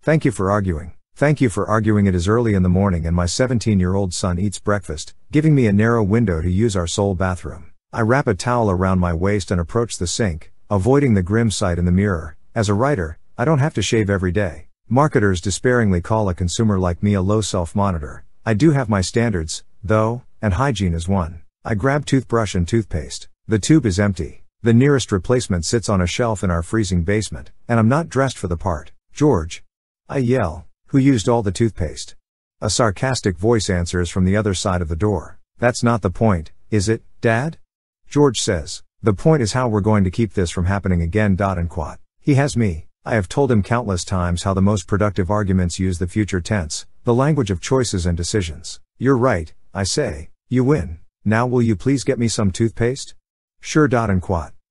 Thank you for arguing. Thank you for arguing. It is early in the morning and my 17-year-old son eats breakfast, giving me a narrow window to use our sole bathroom. I wrap a towel around my waist and approach the sink, avoiding the grim sight in the mirror. As a writer, I don't have to shave every day. Marketers despairingly call a consumer like me a low self-monitor. I do have my standards, though, and hygiene is one. I grab toothbrush and toothpaste. The tube is empty. The nearest replacement sits on a shelf in our freezing basement, and I'm not dressed for the part. George, I yell, who used all the toothpaste? A sarcastic voice answers from the other side of the door. That's not the point, is it, Dad? George says, the point is how we're going to keep this from happening again. He has me. I have told him countless times how the most productive arguments use the future tense, the language of choices and decisions. You're right, I say. You win. Now will you please get me some toothpaste? Sure.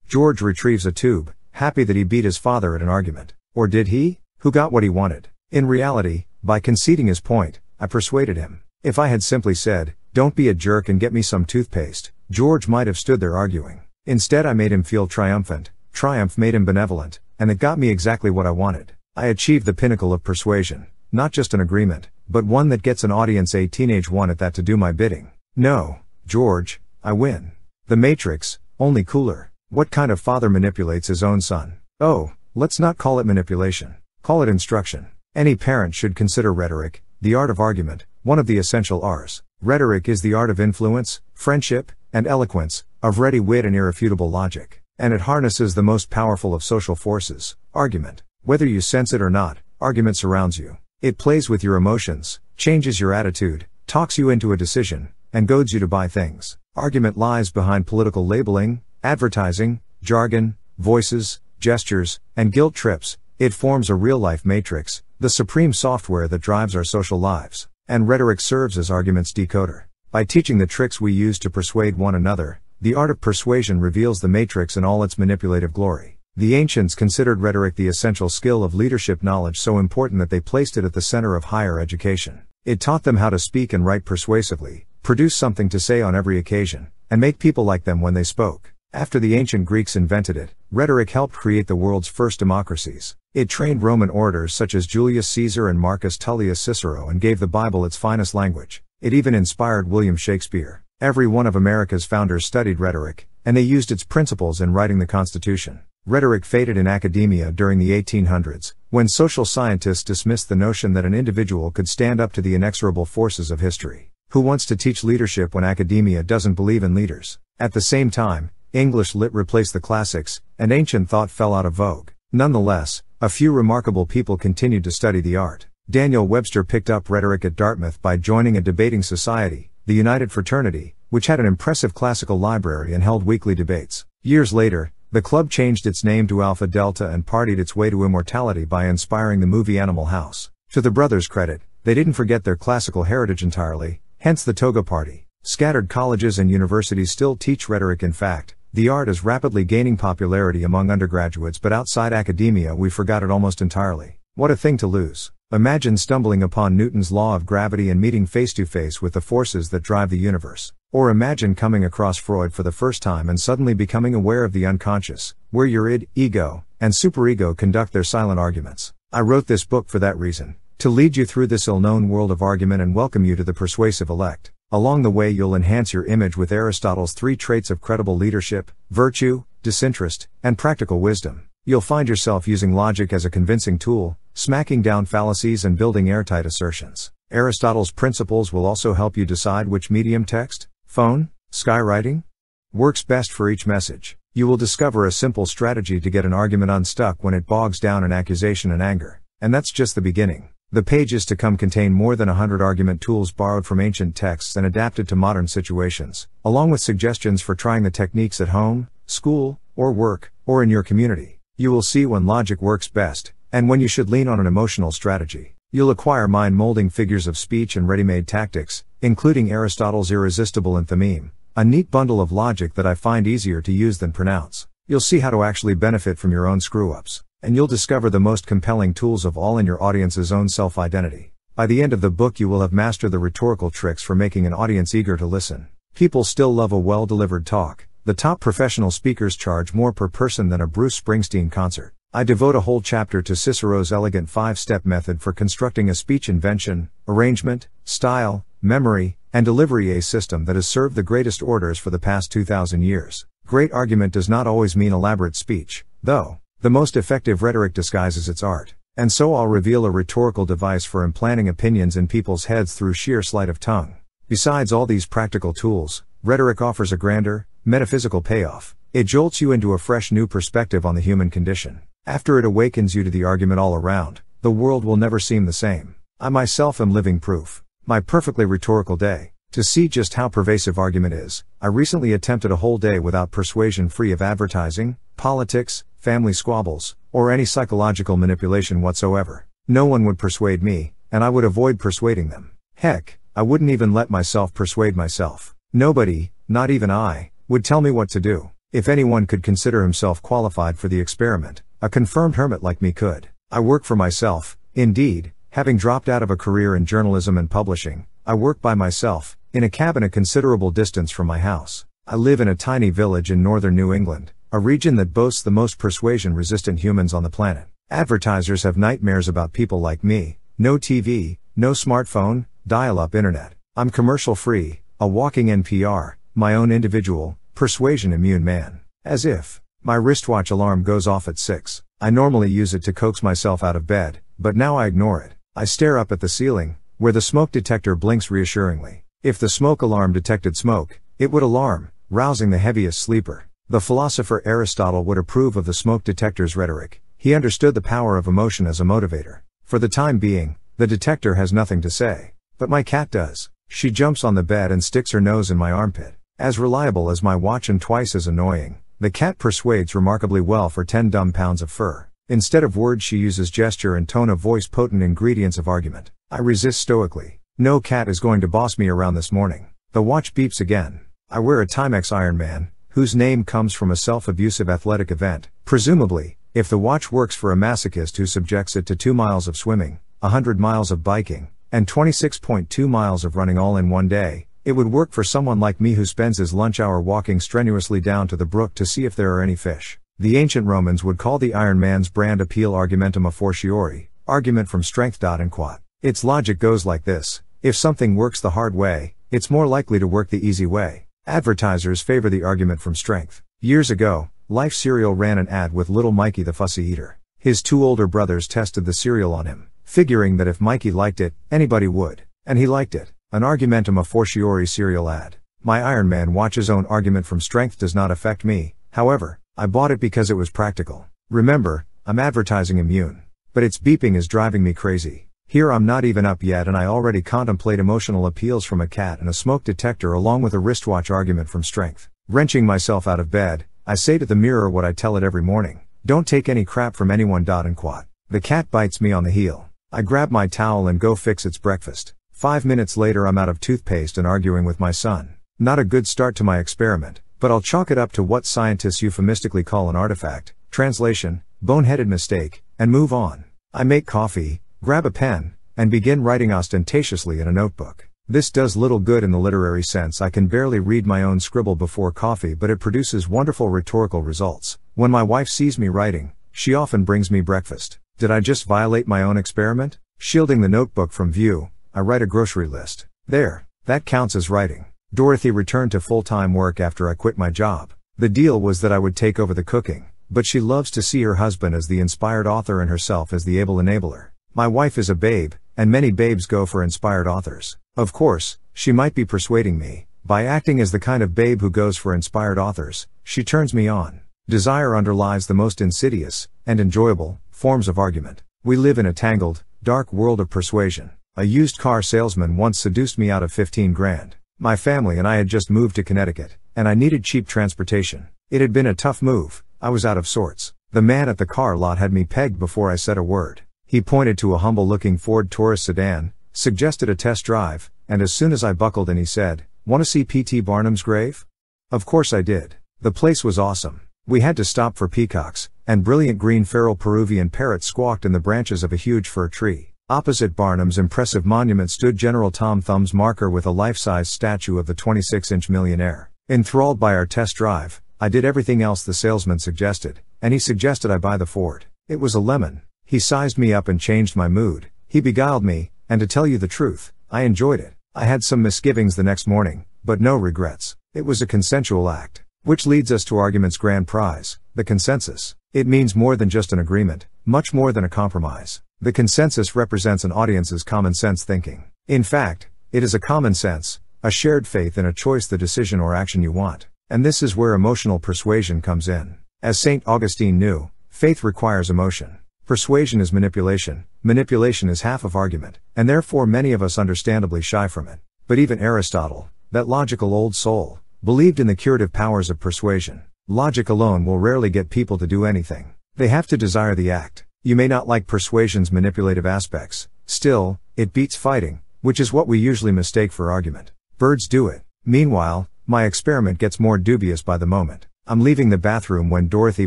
George retrieves a tube, happy that he beat his father at an argument. Or did he? Who got what he wanted? In reality, by conceding his point, I persuaded him. If I had simply said, don't be a jerk and get me some toothpaste, George might have stood there arguing. Instead I made him feel triumphant. Triumph made him benevolent, and it got me exactly what I wanted. I achieved the pinnacle of persuasion, not just an agreement, but one that gets an audience, a teenage one at that, to do my bidding. No, George, I win. The Matrix, only cooler. What kind of father manipulates his own son? Oh, let's not call it manipulation. Call it instruction. Any parent should consider rhetoric, the art of argument, one of the essential R's. Rhetoric is the art of influence, friendship, and eloquence, of ready wit and irrefutable logic. And it harnesses the most powerful of social forces, argument. Whether you sense it or not, argument surrounds you. It plays with your emotions, changes your attitude, talks you into a decision, and goads you to buy things. Argument lies behind political labeling, advertising, jargon, voices, gestures, and guilt trips. It forms a real-life matrix, the supreme software that drives our social lives. And rhetoric serves as argument's decoder. By teaching the tricks we use to persuade one another, the art of persuasion reveals the matrix in all its manipulative glory. The ancients considered rhetoric the essential skill of leadership knowledge, so important that they placed it at the center of higher education. It taught them how to speak and write persuasively, produce something to say on every occasion, and make people like them when they spoke. After the ancient Greeks invented it, rhetoric helped create the world's first democracies. It trained Roman orators such as Julius Caesar and Marcus Tullius Cicero and gave the Bible its finest language. It even inspired William Shakespeare. Every one of America's founders studied rhetoric, and they used its principles in writing the Constitution. Rhetoric faded in academia during the 1800s, when social scientists dismissed the notion that an individual could stand up to the inexorable forces of history. Who wants to teach leadership when academia doesn't believe in leaders? At the same time, English lit replaced the classics, and ancient thought fell out of vogue. Nonetheless, a few remarkable people continued to study the art. Daniel Webster picked up rhetoric at Dartmouth by joining a debating society, the United Fraternity, which had an impressive classical library and held weekly debates. Years later, the club changed its name to Alpha Delta and partied its way to immortality by inspiring the movie Animal House. To the brothers' credit, they didn't forget their classical heritage entirely, hence the toga party. Scattered colleges and universities still teach rhetoric. In fact, the art is rapidly gaining popularity among undergraduates, but outside academia we forgot it almost entirely. What a thing to lose. Imagine stumbling upon Newton's law of gravity and meeting face to face with the forces that drive the universe. Or imagine coming across Freud for the first time and suddenly becoming aware of the unconscious, where your id, ego, and superego conduct their silent arguments. I wrote this book for that reason, to lead you through this ill-known world of argument and welcome you to the persuasive elect. Along the way you'll enhance your image with Aristotle's 3 traits of credible leadership: virtue, disinterest, and practical wisdom. You'll find yourself using logic as a convincing tool, smacking down fallacies and building airtight assertions. Aristotle's principles will also help you decide which medium, text, phone, skywriting, works best for each message. You will discover a simple strategy to get an argument unstuck when it bogs down in accusation and anger. And that's just the beginning. The pages to come contain more than 100 argument tools borrowed from ancient texts and adapted to modern situations, along with suggestions for trying the techniques at home, school, or work, or in your community. You will see when logic works best, and when you should lean on an emotional strategy. You'll acquire mind-molding figures of speech and ready-made tactics, including Aristotle's irresistible enthymeme, a neat bundle of logic that I find easier to use than pronounce. You'll see how to actually benefit from your own screw-ups. And you'll discover the most compelling tools of all in your audience's own self-identity. By the end of the book you will have mastered the rhetorical tricks for making an audience eager to listen. People still love a well-delivered talk. The top professional speakers charge more per person than a Bruce Springsteen concert. I devote a whole chapter to Cicero's elegant 5-step method for constructing a speech invention, arrangement, style, memory, and delivery, a system that has served the greatest orators for the past 2,000 years. Great argument does not always mean elaborate speech, though. The most effective rhetoric disguises its art. And so I'll reveal a rhetorical device for implanting opinions in people's heads through sheer sleight of tongue. Besides all these practical tools, rhetoric offers a grander, metaphysical payoff. It jolts you into a fresh new perspective on the human condition. After it awakens you to the argument all around, the world will never seem the same. I myself am living proof. My perfectly rhetorical day. To see just how pervasive argument is, I recently attempted a whole day without persuasion, free of advertising, politics, family squabbles, or any psychological manipulation whatsoever. No one would persuade me, and I would avoid persuading them. Heck, I wouldn't even let myself persuade myself. Nobody, not even I, would tell me what to do. If anyone could consider himself qualified for the experiment, a confirmed hermit like me could. I work for myself, indeed, having dropped out of a career in journalism and publishing. I work by myself, in a cabin a considerable distance from my house. I live in a tiny village in northern New England, a region that boasts the most persuasion-resistant humans on the planet. Advertisers have nightmares about people like me. No TV, no smartphone, dial-up internet. I'm commercial-free, a walking NPR, my own individual, persuasion-immune man. As if. My wristwatch alarm goes off at 6. I normally use it to coax myself out of bed, but now I ignore it. I stare up at the ceiling, where the smoke detector blinks reassuringly. If the smoke alarm detected smoke, it would alarm, rousing the heaviest sleeper. The philosopher Aristotle would approve of the smoke detector's rhetoric. He understood the power of emotion as a motivator. For the time being, the detector has nothing to say. But my cat does. She jumps on the bed and sticks her nose in my armpit. As reliable as my watch and twice as annoying, the cat persuades remarkably well for 10 dumb pounds of fur. Instead of words she uses gesture and tone of voice, potent ingredients of argument. I resist stoically. No cat is going to boss me around this morning. The watch beeps again. I wear a Timex Ironman, whose name comes from a self-abusive athletic event. Presumably, if the watch works for a masochist who subjects it to 2 miles of swimming, 100 miles of biking, and 26.2 miles of running all in one day, it would work for someone like me who spends his lunch hour walking strenuously down to the brook to see if there are any fish. The ancient Romans would call the Ironman's brand appeal argumentum a fortiori, argument from strength. And quod. Its logic goes like this: if something works the hard way, it's more likely to work the easy way. Advertisers favor the argument from strength. Years ago, Life cereal ran an ad with little Mikey the fussy eater. His 2 older brothers tested the cereal on him, figuring that if Mikey liked it, anybody would. And he liked it. An argumentum a fortiori cereal ad. My Iron Man watch's own argument from strength does not affect me, however. I bought it because it was practical. Remember, I'm advertising immune. But its beeping is driving me crazy. Here I'm not even up yet and I already contemplate emotional appeals from a cat and a smoke detector along with a wristwatch argument from strength. Wrenching myself out of bed, I say to the mirror what I tell it every morning: don't take any crap from anyone. And quod. The cat bites me on the heel. I grab my towel and go fix its breakfast. 5 minutes later I'm out of toothpaste and arguing with my son. Not a good start to my experiment, but I'll chalk it up to what scientists euphemistically call an artifact, translation, boneheaded mistake, and move on. I make coffee, grab a pen, and begin writing ostentatiously in a notebook. This does little good in the literary sense. I can barely read my own scribble before coffee, but it produces wonderful rhetorical results. When my wife sees me writing, she often brings me breakfast. Did I just violate my own experiment? Shielding the notebook from view, I write a grocery list. There, that counts as writing. Dorothy returned to full-time work after I quit my job. The deal was that I would take over the cooking, but she loves to see her husband as the inspired author and herself as the able enabler. My wife is a babe, and many babes go for inspired authors. Of course, she might be persuading me. By acting as the kind of babe who goes for inspired authors, she turns me on. Desire underlies the most insidious, and enjoyable, forms of argument. We live in a tangled, dark world of persuasion. A used car salesman once seduced me out of 15 grand. My family and I had just moved to Connecticut, and I needed cheap transportation. It had been a tough move. I was out of sorts. The man at the car lot had me pegged before I said a word. He pointed to a humble-looking Ford Taurus sedan, suggested a test drive, and as soon as I buckled in he said, "Want to see P.T. Barnum's grave?" Of course I did. The place was awesome. We had to stop for peacocks, and brilliant green feral Peruvian parrots squawked in the branches of a huge fir tree. Opposite Barnum's impressive monument stood General Tom Thumb's marker with a life-size statue of the 26-inch millionaire. Enthralled by our test drive, I did everything else the salesman suggested, and he suggested I buy the Ford. It was a lemon. He sized me up and changed my mood. He beguiled me, and to tell you the truth, I enjoyed it. I had some misgivings the next morning, but no regrets. It was a consensual act. Which leads us to argument's grand prize, the consensus. It means more than just an agreement, much more than a compromise. The consensus represents an audience's common sense thinking. In fact, it is a common sense, a shared faith in a choice, the decision or action you want. And this is where emotional persuasion comes in. As St. Augustine knew, faith requires emotion. Persuasion is manipulation. Manipulation is half of argument, and therefore many of us understandably shy from it. But even Aristotle, that logical old soul, believed in the curative powers of persuasion. Logic alone will rarely get people to do anything. They have to desire the act. You may not like persuasion's manipulative aspects. Still, it beats fighting, which is what we usually mistake for argument. Birds do it. Meanwhile, my experiment gets more dubious by the moment. I'm leaving the bathroom when Dorothy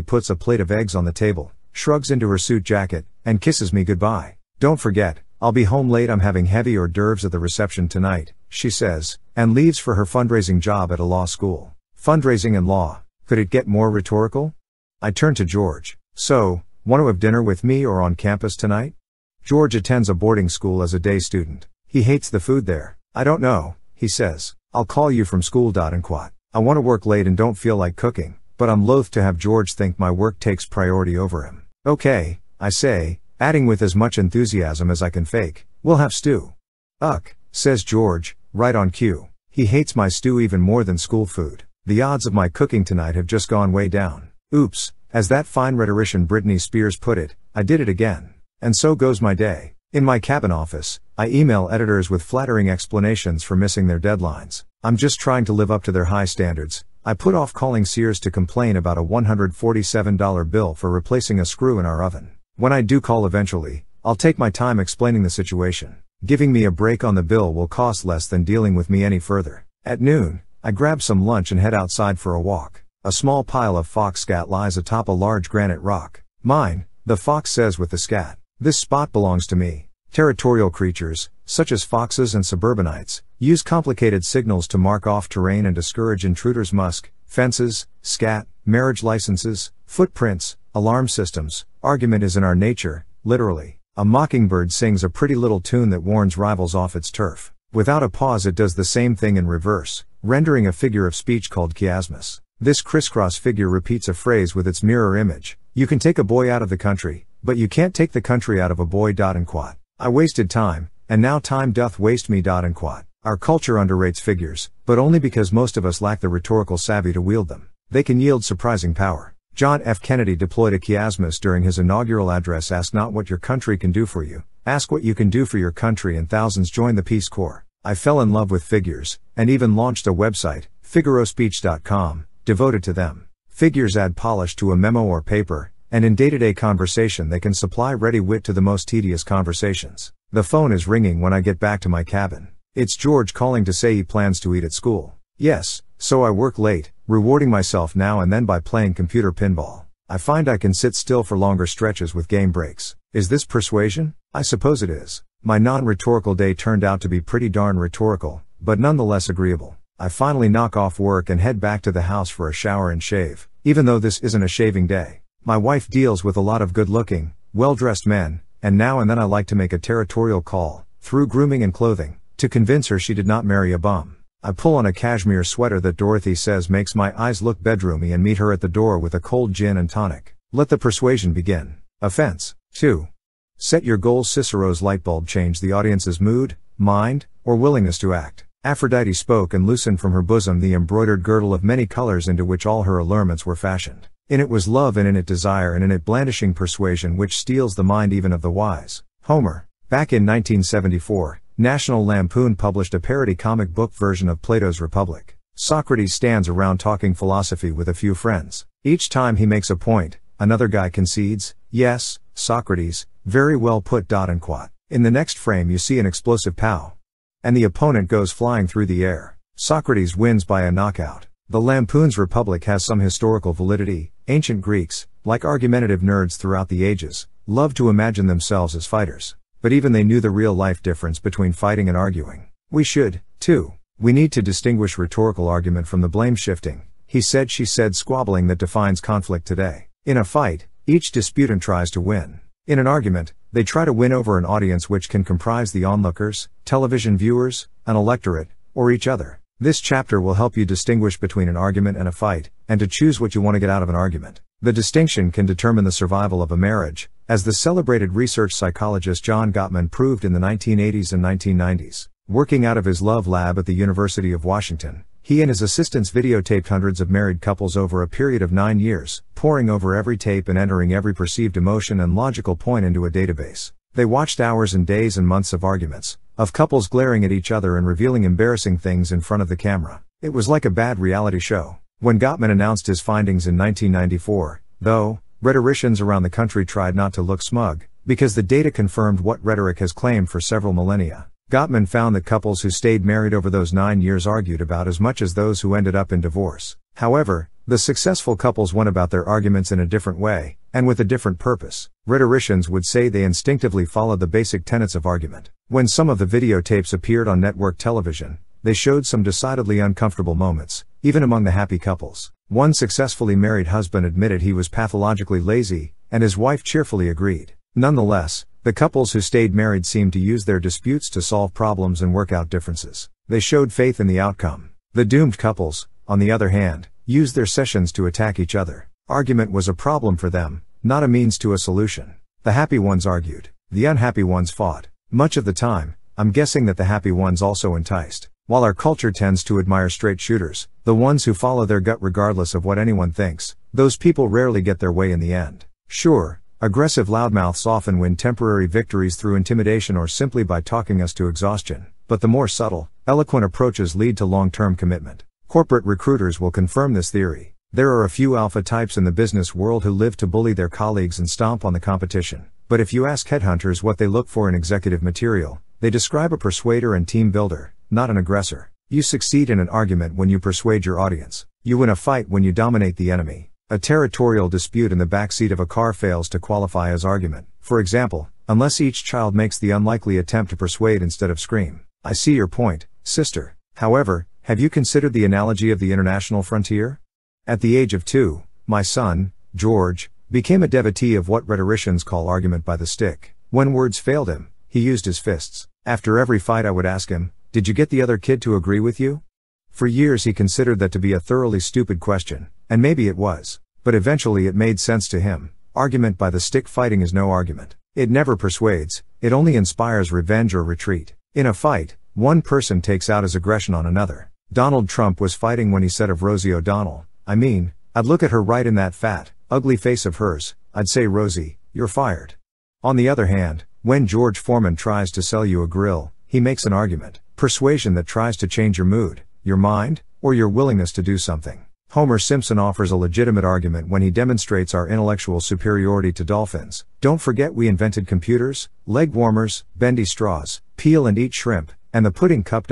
puts a plate of eggs on the table, shrugs into her suit jacket, and kisses me goodbye. Don't forget, I'll be home late, I'm having heavy hors d'oeuvres at the reception tonight, she says, and leaves for her fundraising job at a law school. Fundraising and law. Could it get more rhetorical? I turn to George. So, want to have dinner with me or on campus tonight? George attends a boarding school as a day student. He hates the food there. I don't know, he says. I'll call you from school. I want to work late and don't feel like cooking, but I'm loath to have George think my work takes priority over him. Okay, I say, adding with as much enthusiasm as I can fake. We'll have stew. Ugh, says George, right on cue. He hates my stew even more than school food. The odds of my cooking tonight have just gone way down. Oops, as that fine rhetorician Britney Spears put it, I did it again. And so goes my day. In my cabin office, I email editors with flattering explanations for missing their deadlines. I'm just trying to live up to their high standards. I put off calling Sears to complain about a $147 bill for replacing a screw in our oven. When I do call eventually, I'll take my time explaining the situation. Giving me a break on the bill will cost less than dealing with me any further. At noon, I grab some lunch and head outside for a walk. A small pile of fox scat lies atop a large granite rock. Mine, the fox says with the scat. This spot belongs to me. Territorial creatures, such as foxes and suburbanites, use complicated signals to mark off terrain and discourage intruders. Musk, fences, scat, marriage licenses, footprints, alarm systems. Argument is in our nature, literally. A mockingbird sings a pretty little tune that warns rivals off its turf. Without a pause it does the same thing in reverse, rendering a figure of speech called chiasmus. This crisscross figure repeats a phrase with its mirror image. You can take a boy out of the country, but you can't take the country out of a boy. I wasted time, and now time doth waste me. Our culture underrates figures, but only because most of us lack the rhetorical savvy to wield them. They can yield surprising power. John F. Kennedy deployed a chiasmus during his inaugural address. Ask not what your country can do for you, ask what you can do for your country, and thousands joined the Peace Corps. I fell in love with figures, and even launched a website, FigaroSpeech.com, devoted to them. Figures add polish to a memo or paper, and in day-to-day conversation they can supply ready wit to the most tedious conversations. The phone is ringing when I get back to my cabin. It's George calling to say he plans to eat at school. Yes, so I work late, rewarding myself now and then by playing computer pinball. I find I can sit still for longer stretches with game breaks. Is this persuasion? I suppose it is. My non-rhetorical day turned out to be pretty darn rhetorical, but nonetheless agreeable. I finally knock off work and head back to the house for a shower and shave, even though this isn't a shaving day. My wife deals with a lot of good-looking, well-dressed men, and now and then I like to make a territorial call, through grooming and clothing, to convince her she did not marry a bum. I pull on a cashmere sweater that Dorothy says makes my eyes look bedroomy and meet her at the door with a cold gin and tonic. Let the persuasion begin. Offense. 2. Set your goals. Cicero's lightbulb changed the audience's mood, mind, or willingness to act. Aphrodite spoke and loosened from her bosom the embroidered girdle of many colors into which all her allurements were fashioned. In it was love, and in it desire, and in it blandishing persuasion which steals the mind even of the wise. Homer. Back in 1974, National Lampoon published a parody comic book version of Plato's Republic. Socrates stands around talking philosophy with a few friends. Each time he makes a point, another guy concedes, yes, Socrates, very well put. In the next frame you see an explosive pow, and the opponent goes flying through the air. Socrates wins by a knockout. The Lampoon's Republic has some historical validity. Ancient Greeks, like argumentative nerds throughout the ages, loved to imagine themselves as fighters. But even they knew the real-life difference between fighting and arguing. We should, too. We need to distinguish rhetorical argument from the blame-shifting, he said, she said squabbling that defines conflict today. In a fight, Each disputant tries to win. In an argument, they try to win over an audience which can comprise the onlookers, television viewers, an electorate, or each other. This chapter will help you distinguish between an argument and a fight, and to choose what you want to get out of an argument. The distinction can determine the survival of a marriage, as the celebrated research psychologist John Gottman proved in the 1980s and 1990s. Working out of his love lab at the University of Washington, he and his assistants videotaped hundreds of married couples over a period of 9 years, poring over every tape and entering every perceived emotion and logical point into a database. They watched hours and days and months of arguments, of couples glaring at each other and revealing embarrassing things in front of the camera. It was like a bad reality show. When Gottman announced his findings in 1994, though, rhetoricians around the country tried not to look smug, because the data confirmed what rhetoric has claimed for several millennia. Gottman found that couples who stayed married over those 9 years argued about as much as those who ended up in divorce. However, the successful couples went about their arguments in a different way, and with a different purpose. Rhetoricians would say they instinctively followed the basic tenets of argument. When some of the videotapes appeared on network television, they showed some decidedly uncomfortable moments, even among the happy couples. One successfully married husband admitted he was pathologically lazy, and his wife cheerfully agreed. Nonetheless, the couples who stayed married seemed to use their disputes to solve problems and work out differences. They showed faith in the outcome. The doomed couples, on the other hand, used their sessions to attack each other. Argument was a problem for them, not a means to a solution. The happy ones argued. The unhappy ones fought. Much of the time, I'm guessing that the happy ones also enticed. While our culture tends to admire straight shooters, the ones who follow their gut regardless of what anyone thinks, those people rarely get their way in the end. Sure, aggressive loudmouths often win temporary victories through intimidation or simply by talking us to exhaustion, but the more subtle, eloquent approaches lead to long-term commitment. Corporate recruiters will confirm this theory. There are a few alpha types in the business world who live to bully their colleagues and stomp on the competition. But if you ask headhunters what they look for in executive material, they describe a persuader and team builder, not an aggressor. You succeed in an argument when you persuade your audience. You win a fight when you dominate the enemy. A territorial dispute in the backseat of a car fails to qualify as argument, for example, unless each child makes the unlikely attempt to persuade instead of scream. I see your point, sister. However, have you considered the analogy of the international frontier? At the age of 2, my son, George, became a devotee of what rhetoricians call argument by the stick. When words failed him, he used his fists. After every fight I would ask him, "Did you get the other kid to agree with you?" For years he considered that to be a thoroughly stupid question, and maybe it was. But eventually it made sense to him. Argument by the stick fighting is no argument. It never persuades, it only inspires revenge or retreat. In a fight, one person takes out his aggression on another. Donald Trump was fighting when he said of Rosie O'Donnell, I'd look at her right in that fat, ugly face of hers, I'd say, "Rosie, you're fired." On the other hand, when George Foreman tries to sell you a grill, he makes an argument. Persuasion that tries to change your mood, your mind, or your willingness to do something. Homer Simpson offers a legitimate argument when he demonstrates our intellectual superiority to dolphins. Don't forget we invented computers, leg warmers, bendy straws, peel and eat shrimp, and the pudding cup.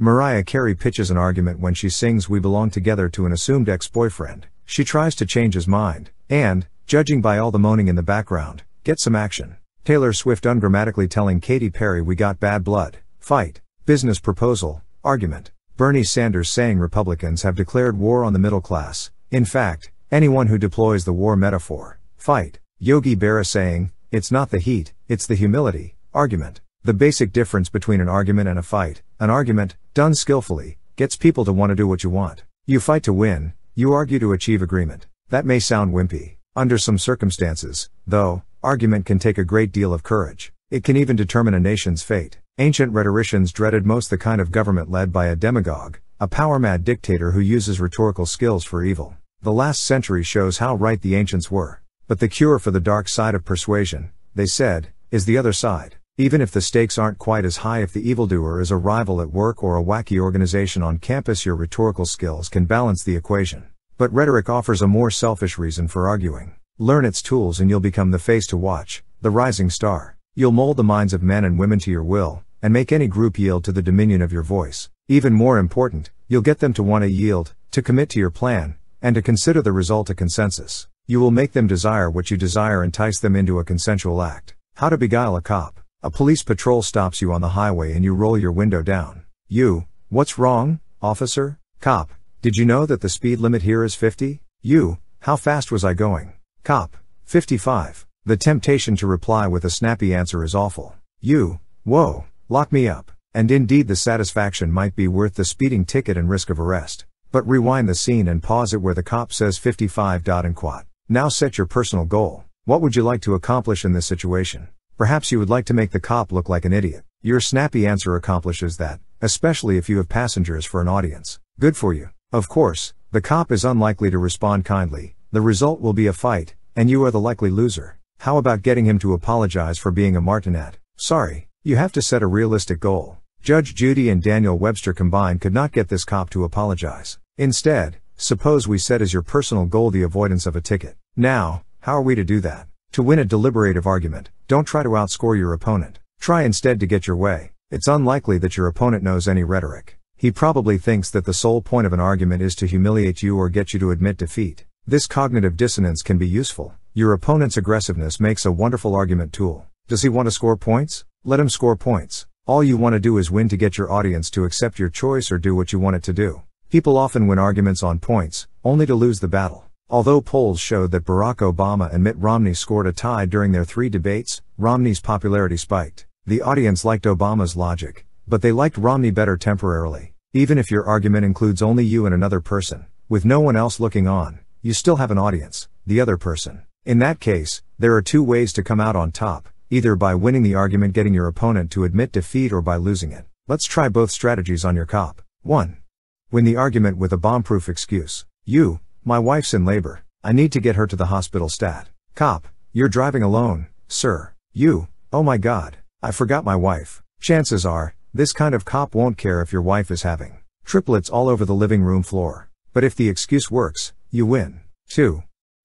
Mariah Carey pitches an argument when she sings "We Belong Together" to an assumed ex-boyfriend. She tries to change his mind, and, judging by all the moaning in the background, get some action. Taylor Swift ungrammatically telling Katy Perry "We got bad blood." Fight. Business proposal. Argument. Bernie Sanders saying Republicans have declared war on the middle class. In fact, anyone who deploys the war metaphor. Fight. Yogi Berra saying, "It's not the heat, it's the humility." Argument. The basic difference between an argument and a fight. An argument, done skillfully, gets people to want to do what you want. You fight to win, you argue to achieve agreement. That may sound wimpy. Under some circumstances, though, argument can take a great deal of courage. It can even determine a nation's fate. Ancient rhetoricians dreaded most the kind of government led by a demagogue, a power-mad dictator who uses rhetorical skills for evil. The last century shows how right the ancients were. But the cure for the dark side of persuasion, they said, is the other side. Even if the stakes aren't quite as high, if the evildoer is a rival at work or a wacky organization on campus, your rhetorical skills can balance the equation. But rhetoric offers a more selfish reason for arguing. Learn its tools and you'll become the face to watch, the rising star. You'll mold the minds of men and women to your will, and make any group yield to the dominion of your voice. Even more important, you'll get them to want to yield, to commit to your plan, and to consider the result a consensus. You will make them desire what you desire, entice them into a consensual act. How to beguile a cop. A police patrol stops you on the highway and you roll your window down. You, "What's wrong, officer?" Cop, "Did you know that the speed limit here is 50? You, "How fast was I going?" Cop, 55. The temptation to reply with a snappy answer is awful. You, whoa, lock me up. And indeed the satisfaction might be worth the speeding ticket and risk of arrest. But rewind the scene and pause it where the cop says 55. Now set your personal goal. What would you like to accomplish in this situation? Perhaps you would like to make the cop look like an idiot. Your snappy answer accomplishes that, especially if you have passengers for an audience. Good for you. Of course, the cop is unlikely to respond kindly. The result will be a fight, and you are the likely loser. How about getting him to apologize for being a martinet? Sorry. You have to set a realistic goal. Judge Judy and Daniel Webster combined could not get this cop to apologize. Instead, suppose we set as your personal goal the avoidance of a ticket. Now, how are we to do that? To win a deliberative argument, don't try to outscore your opponent. Try instead to get your way. It's unlikely that your opponent knows any rhetoric. He probably thinks that the sole point of an argument is to humiliate you or get you to admit defeat. This cognitive dissonance can be useful. Your opponent's aggressiveness makes a wonderful argument tool. Does he want to score points? Let him score points. All you want to do is win to get your audience to accept your choice or do what you want it to do. People often win arguments on points, only to lose the battle. Although polls showed that Barack Obama and Mitt Romney scored a tie during their 3 debates, Romney's popularity spiked. The audience liked Obama's logic, but they liked Romney better temporarily. Even if your argument includes only you and another person, with no one else looking on, you still have an audience, the other person. In that case, there are 2 ways to come out on top. Either by winning the argument getting your opponent to admit defeat or by losing it. Let's try both strategies on your cop. 1. Win the argument with a bomb-proof excuse. You, my wife's in labor. I need to get her to the hospital stat. Cop, you're driving alone, sir. You, oh my God, I forgot my wife. Chances are, this kind of cop won't care if your wife is having triplets all over the living room floor. But if the excuse works, you win. 2.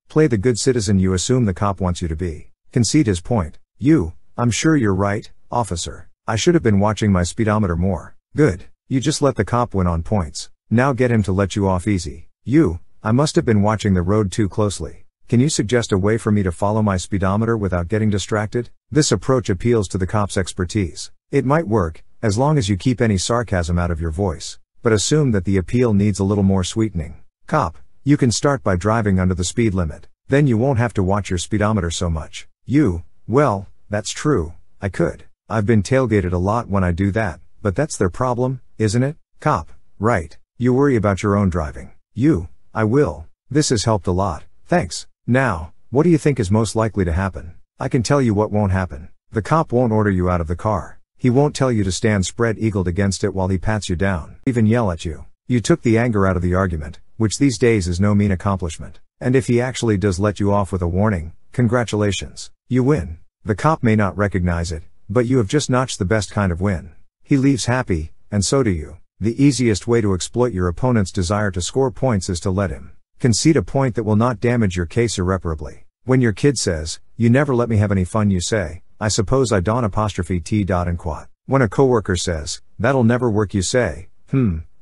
Play the good citizen you assume the cop wants you to be. Concede his point. You, I'm sure you're right, officer. I should have been watching my speedometer more. Good. You just let the cop win on points. Now get him to let you off easy. You, I must have been watching the road too closely. Can you suggest a way for me to follow my speedometer without getting distracted? This approach appeals to the cop's expertise. It might work, as long as you keep any sarcasm out of your voice. But assume that the appeal needs a little more sweetening. Cop, you can start by driving under the speed limit. Then you won't have to watch your speedometer so much. You, well, that's true, I could. I've been tailgated a lot when I do that, but that's their problem, isn't it? Cop, right. You worry about your own driving. You, I will. This has helped a lot, thanks. Now, what do you think is most likely to happen? I can tell you what won't happen. The cop won't order you out of the car. He won't tell you to stand spread-eagled against it while he pats you down. Even yell at you. You took the anger out of the argument, which these days is no mean accomplishment. And if he actually does let you off with a warning, congratulations. You win. The cop may not recognize it, but you have just notched the best kind of win. He leaves happy, and so do you. The easiest way to exploit your opponent's desire to score points is to let him concede a point that will not damage your case irreparably. When your kid says, "You never let me have any fun," you say, "I suppose I don't ''T' and quat." When a coworker says, "That'll never work," you say,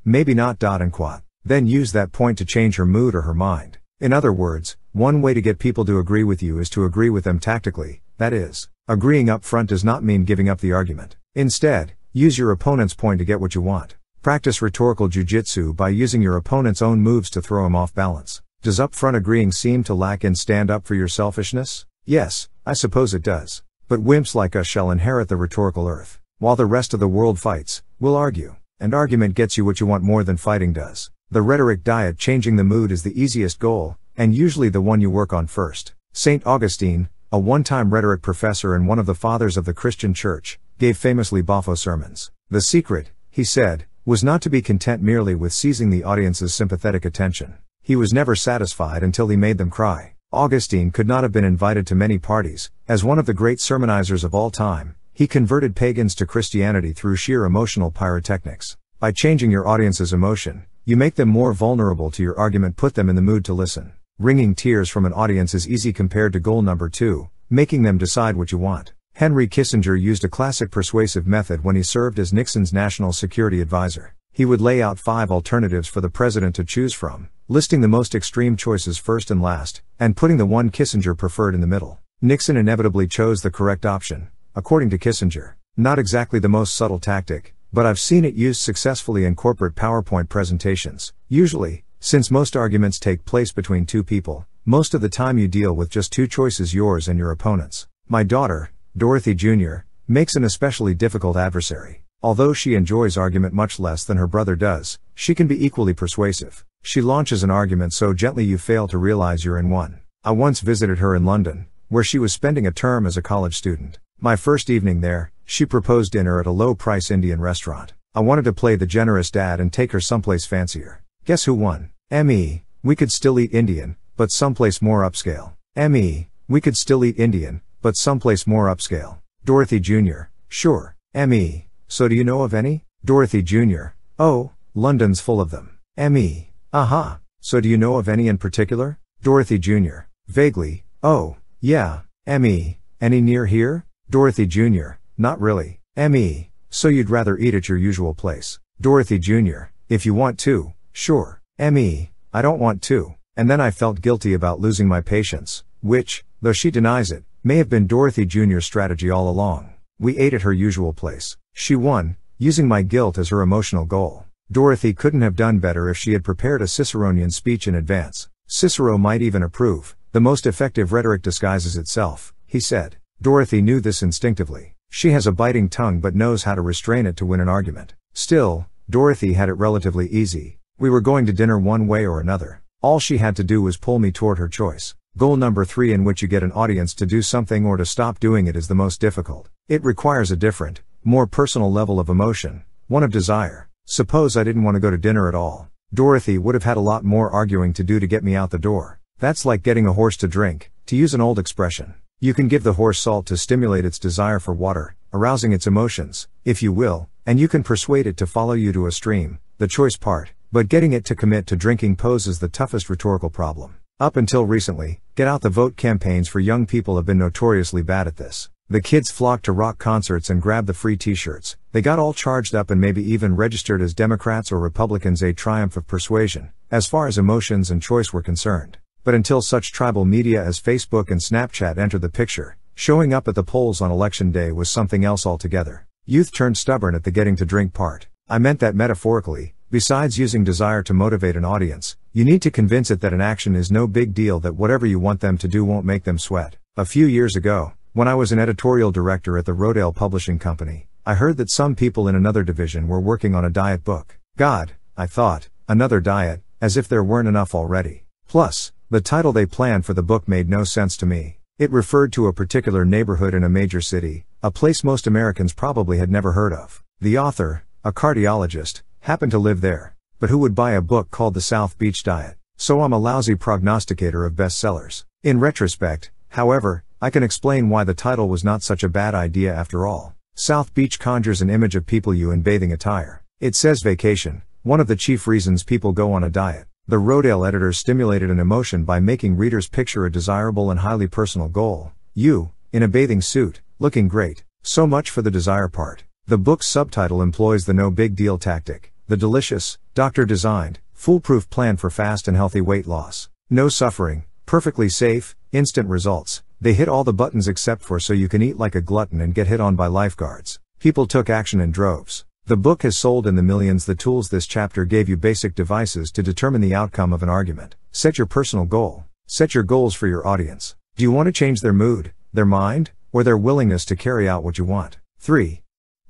maybe not and quat. Then use that point to change her mood or her mind. In other words, one way to get people to agree with you is to agree with them tactically. That is, agreeing up front does not mean giving up the argument. Instead, use your opponent's point to get what you want. Practice rhetorical jujitsu by using your opponent's own moves to throw him off balance. Does upfront agreeing seem to lack in stand up for your selfishness? Yes, I suppose it does. But wimps like us shall inherit the rhetorical earth. While the rest of the world fights, we'll argue. And argument gets you what you want more than fighting does. The rhetoric diet changing the mood is the easiest goal, and usually the one you work on first. St. Augustine, a one-time rhetoric professor and one of the fathers of the Christian Church, gave famously boffo sermons. The secret, he said, was not to be content merely with seizing the audience's sympathetic attention. He was never satisfied until he made them cry. Augustine could not have been invited to many parties. As one of the great sermonizers of all time, he converted pagans to Christianity through sheer emotional pyrotechnics. By changing your audience's emotion, you make them more vulnerable to your argument, put them in the mood to listen. Wringing tears from an audience is easy compared to goal number 2, making them decide what you want. Henry Kissinger used a classic persuasive method when he served as Nixon's national security advisor. He would lay out 5 alternatives for the president to choose from, listing the most extreme choices first and last, and putting the one Kissinger preferred in the middle. Nixon inevitably chose the correct option, according to Kissinger. Not exactly the most subtle tactic, but I've seen it used successfully in corporate PowerPoint presentations. Usually, since most arguments take place between 2 people, most of the time you deal with just two choices, yours and your opponent's. My daughter, Dorothy Jr., makes an especially difficult adversary. Although she enjoys argument much less than her brother does, she can be equally persuasive. She launches an argument so gently you fail to realize you're in one. I once visited her in London, where she was spending a term as a college student. My first evening there, she proposed dinner at a low-price Indian restaurant. I wanted to play the generous dad and take her someplace fancier. Guess who won? Me. We could still eat Indian, but someplace more upscale. Me. We could still eat Indian, but someplace more upscale. Dorothy Jr. Sure. Me. So do you know of any? Dorothy Jr. Oh, London's full of them. Me. Aha. So do you know of any in particular? Dorothy Jr. Vaguely. Oh, yeah. Me. Any near here? Dorothy Jr. Not really. Me. So you'd rather eat at your usual place? Dorothy Jr. If you want to, sure. Me. I don't want to. And then I felt guilty about losing my patience, which, though she denies it, may have been Dorothy Jr.'s strategy all along. We ate at her usual place. She won, using my guilt as her emotional goal. Dorothy couldn't have done better if she had prepared a Ciceronian speech in advance. Cicero might even approve. The most effective rhetoric disguises itself, he said. Dorothy knew this instinctively. She has a biting tongue but knows how to restrain it to win an argument. Still, Dorothy had it relatively easy. We were going to dinner one way or another. All she had to do was pull me toward her choice. Goal number 3, in which you get an audience to do something or to stop doing it, is the most difficult. It requires a different, more personal level of emotion, one of desire. Suppose I didn't want to go to dinner at all. Dorothy would have had a lot more arguing to do to get me out the door. That's like getting a horse to drink, to use an old expression. You can give the horse salt to stimulate its desire for water, arousing its emotions, if you will, and you can persuade it to follow you to a stream, the choice part, but getting it to commit to drinking poses the toughest rhetorical problem. Up until recently, get out the vote campaigns for young people have been notoriously bad at this. The kids flocked to rock concerts and grabbed the free t-shirts. They got all charged up and maybe even registered as Democrats or Republicans, a triumph of persuasion, as far as emotions and choice were concerned. But until such tribal media as Facebook and Snapchat entered the picture, showing up at the polls on election day was something else altogether. Youth turned stubborn at the getting to drink part. I meant that metaphorically. Besides using desire to motivate an audience, you need to convince it that an action is no big deal, that whatever you want them to do won't make them sweat. A few years ago, when I was an editorial director at the Rodale Publishing Company, I heard that some people in another division were working on a diet book. God, I thought, another diet, as if there weren't enough already. Plus, the title they planned for the book made no sense to me. It referred to a particular neighborhood in a major city, a place most Americans probably had never heard of. The author, a cardiologist, happened to live there. But who would buy a book called The South Beach Diet? So I'm a lousy prognosticator of bestsellers. In retrospect, however, I can explain why the title was not such a bad idea after all. South Beach conjures an image of people you in bathing attire. It says vacation, one of the chief reasons people go on a diet. The Rodale editors stimulated an emotion by making readers picture a desirable and highly personal goal. You, in a bathing suit, looking great. So much for the desire part. The book's subtitle employs the no big deal tactic, the delicious, doctor-designed, foolproof plan for fast and healthy weight loss. No suffering, perfectly safe, instant results. They hit all the buttons except for so you can eat like a glutton and get hit on by lifeguards. People took action in droves. The book has sold in the millions. The tools this chapter gave you basic devices to determine the outcome of an argument. Set your personal goal. Set your goals for your audience. Do you want to change their mood, their mind, or their willingness to carry out what you want? 3.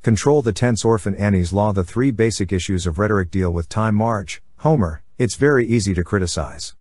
Control the tense. Orphan Annie's Law. The 3 basic issues of rhetoric deal with time. Marge, Homer, it's very easy to criticize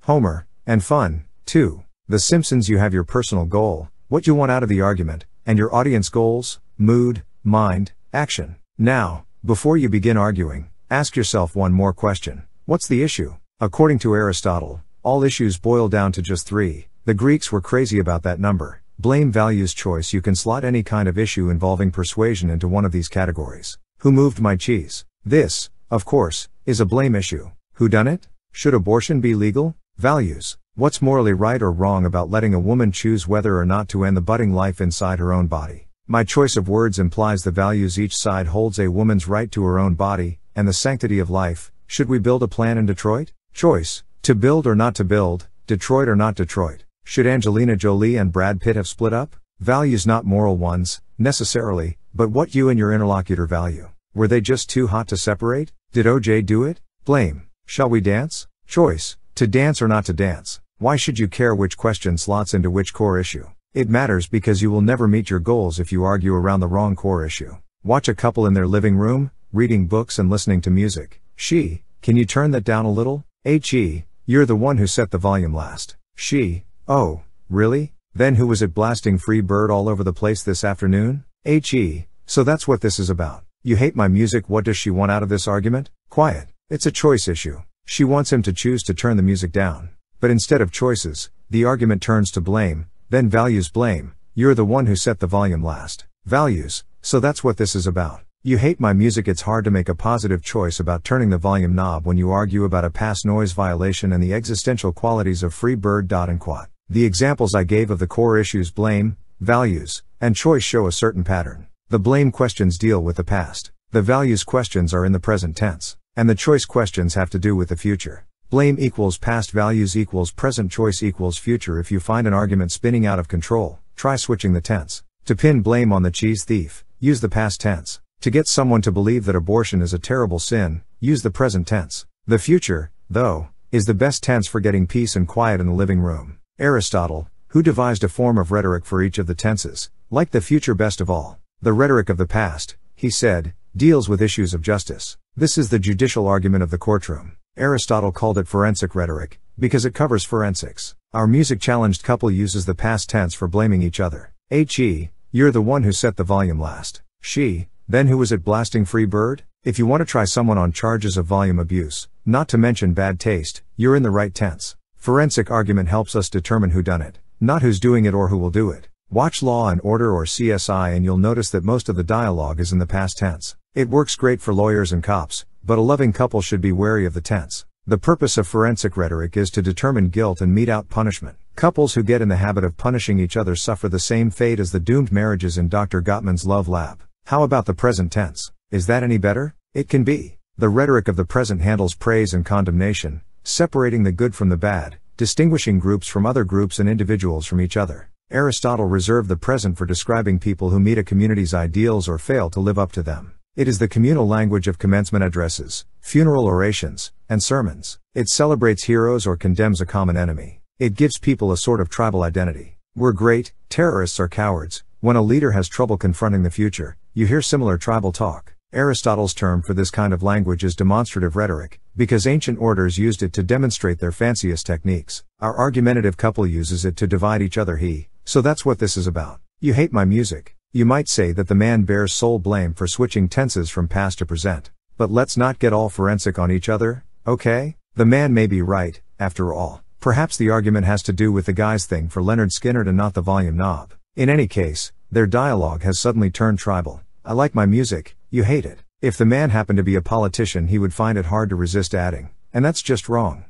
Homer, and fun, too. The Simpsons. You have your personal goal, what you want out of the argument, and your audience goals, mood, mind, action. Now, before you begin arguing, ask yourself one more question. What's the issue? According to Aristotle, all issues boil down to just 3. The Greeks were crazy about that number. Blame, values, choice. You can slot any kind of issue involving persuasion into one of these categories. Who moved my cheese? This, of course, is a blame issue. Who done it? Should abortion be legal? Values. What's morally right or wrong about letting a woman choose whether or not to end the budding life inside her own body? My choice of words implies the values each side holds: a woman's right to her own body, and the sanctity of life. Should we build a plan in Detroit? Choice. To build or not to build, Detroit or not Detroit. Should Angelina Jolie and Brad Pitt have split up? Values, not moral ones, necessarily, but what you and your interlocutor value. Were they just too hot to separate? Did OJ do it? Blame. Shall we dance? Choice. To dance or not to dance. Why should you care which question slots into which core issue? It matters because you will never meet your goals if you argue around the wrong core issue. Watch a couple in their living room, reading books and listening to music. She, can you turn that down a little? He, you're the one who set the volume last. She, oh, really? Then who was it blasting Free Bird all over the place this afternoon? He, so that's what this is about. You hate my music. What does she want out of this argument? Quiet. It's a choice issue. She wants him to choose to turn the music down. But instead of choices, the argument turns to blame, then values blame. You're the one who set the volume last. Values, so that's what this is about. You hate my music. It's hard to make a positive choice about turning the volume knob when you argue about a past noise violation and the existential qualities of Free Bird. And quote. The examples I gave of the core issues blame, values, and choice show a certain pattern. The blame questions deal with the past. The values questions are in the present tense. And the choice questions have to do with the future. Blame equals past, values equals present, choice equals future. If you find an argument spinning out of control, try switching the tense. To pin blame on the cheese thief, use the past tense. To get someone to believe that abortion is a terrible sin, use the present tense. The future, though, is the best tense for getting peace and quiet in the living room. Aristotle, who devised a form of rhetoric for each of the tenses, liked the future best of all. The rhetoric of the past, he said, deals with issues of justice. This is the judicial argument of the courtroom. Aristotle called it forensic rhetoric, because it covers forensics. Our music-challenged couple uses the past tense for blaming each other. He, you're the one who set the volume last. She, then who was it blasting Free Bird? If you want to try someone on charges of volume abuse, not to mention bad taste, you're in the right tense. Forensic argument helps us determine who done it, not who's doing it or who will do it. Watch Law and Order or CSI and you'll notice that most of the dialogue is in the past tense. It works great for lawyers and cops, but a loving couple should be wary of the tense. The purpose of forensic rhetoric is to determine guilt and mete out punishment. Couples who get in the habit of punishing each other suffer the same fate as the doomed marriages in Dr. Gottman's Love Lab. How about the present tense? Is that any better? It can be. The rhetoric of the present handles praise and condemnation, separating the good from the bad, distinguishing groups from other groups and individuals from each other. Aristotle reserved the present for describing people who meet a community's ideals or fail to live up to them. It is the communal language of commencement addresses, funeral orations, and sermons. It celebrates heroes or condemns a common enemy. It gives people a sort of tribal identity. We're great, terrorists are cowards. When a leader has trouble confronting the future, you hear similar tribal talk. Aristotle's term for this kind of language is demonstrative rhetoric, because ancient orders used it to demonstrate their fanciest techniques. Our argumentative couple uses it to divide each other. So that's what this is about. You hate my music. You might say that the man bears sole blame for switching tenses from past to present. But let's not get all forensic on each other, okay? The man may be right, after all. Perhaps the argument has to do with the guy's thing for Leonard Skinner and not the volume knob. In any case, their dialogue has suddenly turned tribal. I like my music, you hate it. If the man happened to be a politician, he would find it hard to resist adding, and that's just wrong.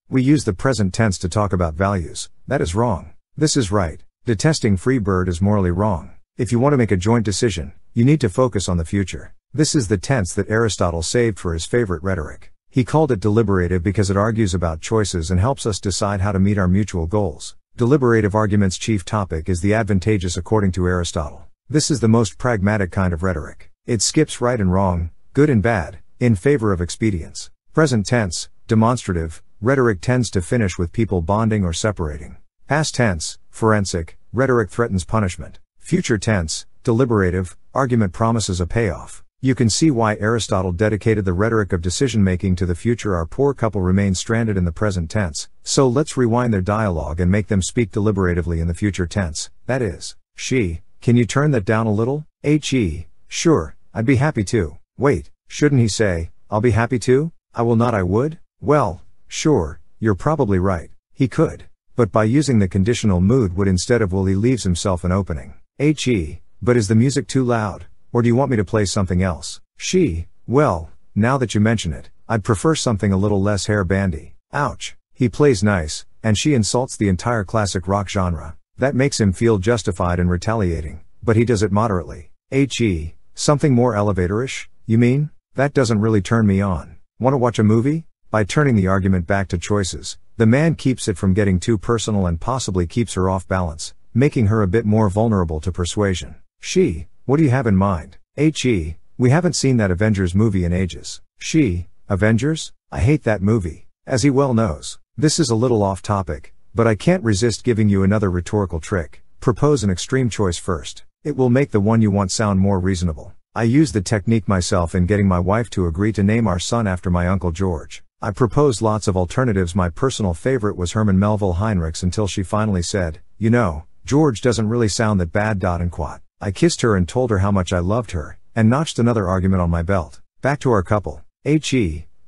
We use the present tense to talk about values. That is wrong. This is right. Detesting Free Bird is morally wrong. If you want to make a joint decision, you need to focus on the future. This is the tense that Aristotle saved for his favorite rhetoric. He called it deliberative because it argues about choices and helps us decide how to meet our mutual goals. Deliberative argument's chief topic is the advantageous according to Aristotle. This is the most pragmatic kind of rhetoric. It skips right and wrong, good and bad, in favor of expedience. Present tense, demonstrative, rhetoric tends to finish with people bonding or separating. Past tense, forensic, rhetoric threatens punishment. Future tense, deliberative, argument promises a payoff. You can see why Aristotle dedicated the rhetoric of decision-making to the future. Our poor couple remains stranded in the present tense, so let's rewind their dialogue and make them speak deliberatively in the future tense. That is, she, can you turn that down a little? He, sure, I'd be happy to. Wait, shouldn't he say, I'll be happy to? I will not, I would? Well, sure, you're probably right. He could. But by using the conditional mood would instead of will, he leaves himself an opening. He, but is the music too loud? Or do you want me to play something else? She, well, now that you mention it, I'd prefer something a little less hair bandy. Ouch. He plays nice, and she insults the entire classic rock genre. That makes him feel justified in retaliating, but he does it moderately. He, something more elevatorish, you mean? That doesn't really turn me on. Want to watch a movie? By turning the argument back to choices, the man keeps it from getting too personal and possibly keeps her off balance, making her a bit more vulnerable to persuasion. She, what do you have in mind? He, we haven't seen that Avengers movie in ages. She, Avengers? I hate that movie. As he well knows. This is a little off topic, But I can't resist giving you another rhetorical trick. Propose an extreme choice first. It will make the one you want sound more reasonable. I used the technique myself in getting my wife to agree to name our son after my Uncle George. I proposed lots of alternatives. My personal favorite was Herman Melville Heinrichs until she finally said, "You know, George doesn't really sound that bad." And quat. I kissed her and told her how much I loved her, and notched another argument on my belt. Back to our couple.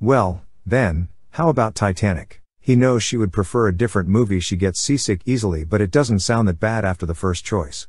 Well, then, how about Titanic? He knows she would prefer a different movie. She gets seasick easily, but it doesn't sound that bad after the first choice.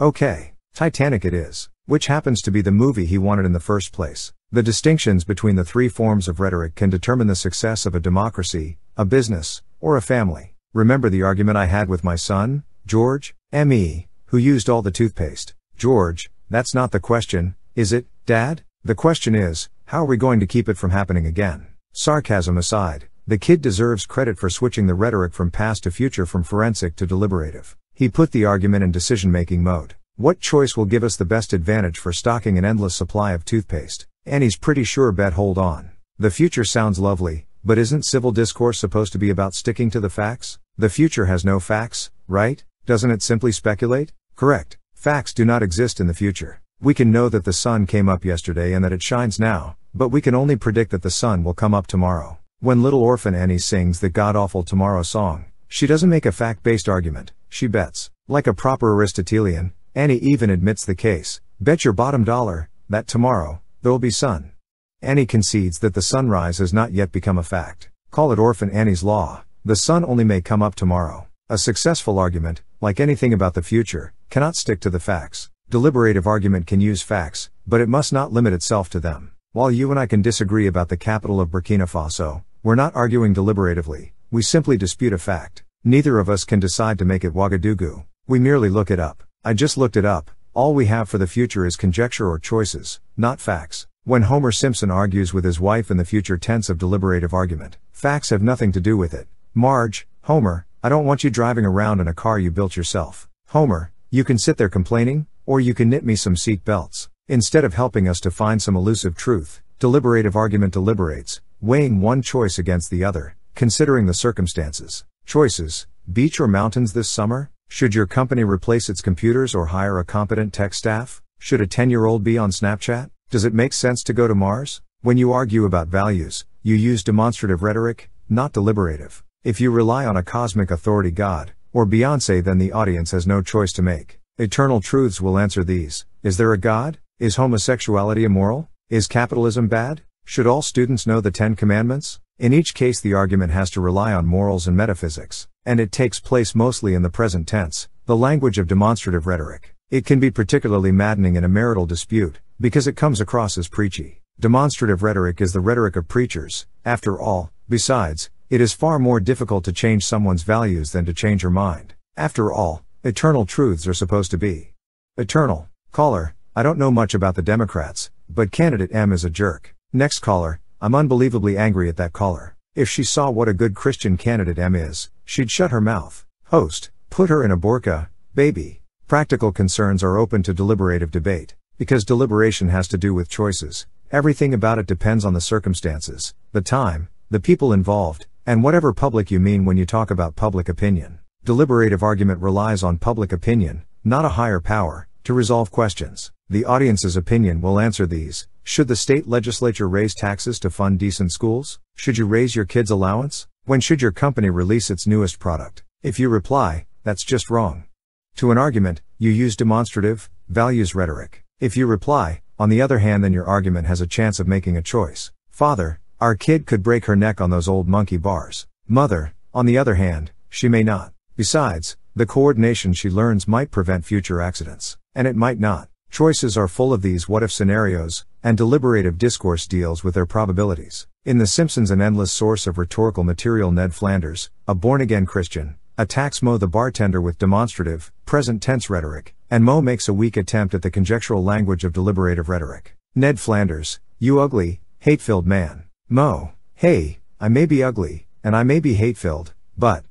Okay, Titanic it is, which happens to be the movie he wanted in the first place. The distinctions between the three forms of rhetoric can determine the success of a democracy, a business, or a family. Remember the argument I had with my son, George, who used all the toothpaste. George, that's not the question, is it, Dad? The question is, how are we going to keep it from happening again? Sarcasm aside, the kid deserves credit for switching the rhetoric from past to future, from forensic to deliberative. He put the argument in decision-making mode. What choice will give us the best advantage for stocking an endless supply of toothpaste? Annie's pretty sure bet. Hold on. The future sounds lovely, but isn't civil discourse supposed to be about sticking to the facts? The future has no facts, right? Doesn't it simply speculate? Correct. Facts do not exist in the future. We can know that the sun came up yesterday and that it shines now, but we can only predict that the sun will come up tomorrow. When little orphan Annie sings the god-awful Tomorrow song, she doesn't make a fact-based argument, she bets. Like a proper Aristotelian, Annie even admits the case. Bet your bottom dollar that tomorrow there'll be sun. Annie concedes that the sunrise has not yet become a fact. Call it orphan Annie's law. The sun only may come up tomorrow. A successful argument, like anything about the future, cannot stick to the facts. Deliberative argument can use facts, but it must not limit itself to them. While you and I can disagree about the capital of Burkina Faso, we're not arguing deliberatively, we simply dispute a fact. Neither of us can decide to make it Ouagadougou. We merely look it up. I just looked it up. All we have for the future is conjecture or choices, not facts. When Homer Simpson argues with his wife in the future tense of deliberative argument, facts have nothing to do with it. Marge, Homer, I don't want you driving around in a car you built yourself. Homer, you can sit there complaining, or you can knit me some seat belts. Instead of helping us to find some elusive truth, deliberative argument deliberates, weighing one choice against the other, considering the circumstances. Choices: beach or mountains this summer? Should your company replace its computers or hire a competent tech staff? Should a 10-year-old be on Snapchat? Does it make sense to go to Mars? When you argue about values, you use demonstrative rhetoric, not deliberative. If you rely on a cosmic authority, God, or Beyoncé, then the audience has no choice to make. Eternal truths will answer these. Is there a God? Is homosexuality immoral? Is capitalism bad? Should all students know the 10 Commandments? In each case the argument has to rely on morals and metaphysics, and it takes place mostly in the present tense, the language of demonstrative rhetoric. It can be particularly maddening in a marital dispute, because it comes across as preachy. Demonstrative rhetoric is the rhetoric of preachers, after all. Besides, it is far more difficult to change someone's values than to change her mind. After all, eternal truths are supposed to be eternal. Caller: I don't know much about the Democrats, but candidate M is a jerk. Next caller: I'm unbelievably angry at that caller. If she saw what a good Christian candidate M is, she'd shut her mouth. Host: put her in a burqa, baby. Practical concerns are open to deliberative debate. Because deliberation has to do with choices, everything about it depends on the circumstances, the time, the people involved, and whatever public you mean when you talk about public opinion. Deliberative argument relies on public opinion, not a higher power, to resolve questions. The audience's opinion will answer these. Should the state legislature raise taxes to fund decent schools? Should you raise your kids' allowance? When should your company release its newest product? If you reply, that's just wrong. To an argument, you use demonstrative, values rhetoric. If you reply, on the other hand, then your argument has a chance of making a choice. Father: our kid could break her neck on those old monkey bars. Mother: on the other hand, she may not. Besides, the coordination she learns might prevent future accidents. And it might not. Choices are full of these what-if scenarios, and deliberative discourse deals with their probabilities. In The Simpsons, an endless source of rhetorical material, Ned Flanders, a born-again Christian, attacks Moe the bartender with demonstrative, present-tense rhetoric, and Moe makes a weak attempt at the conjectural language of deliberative rhetoric. Ned Flanders: you ugly, hate-filled man. Moe: hey, I may be ugly, and I may be hate-filled, but...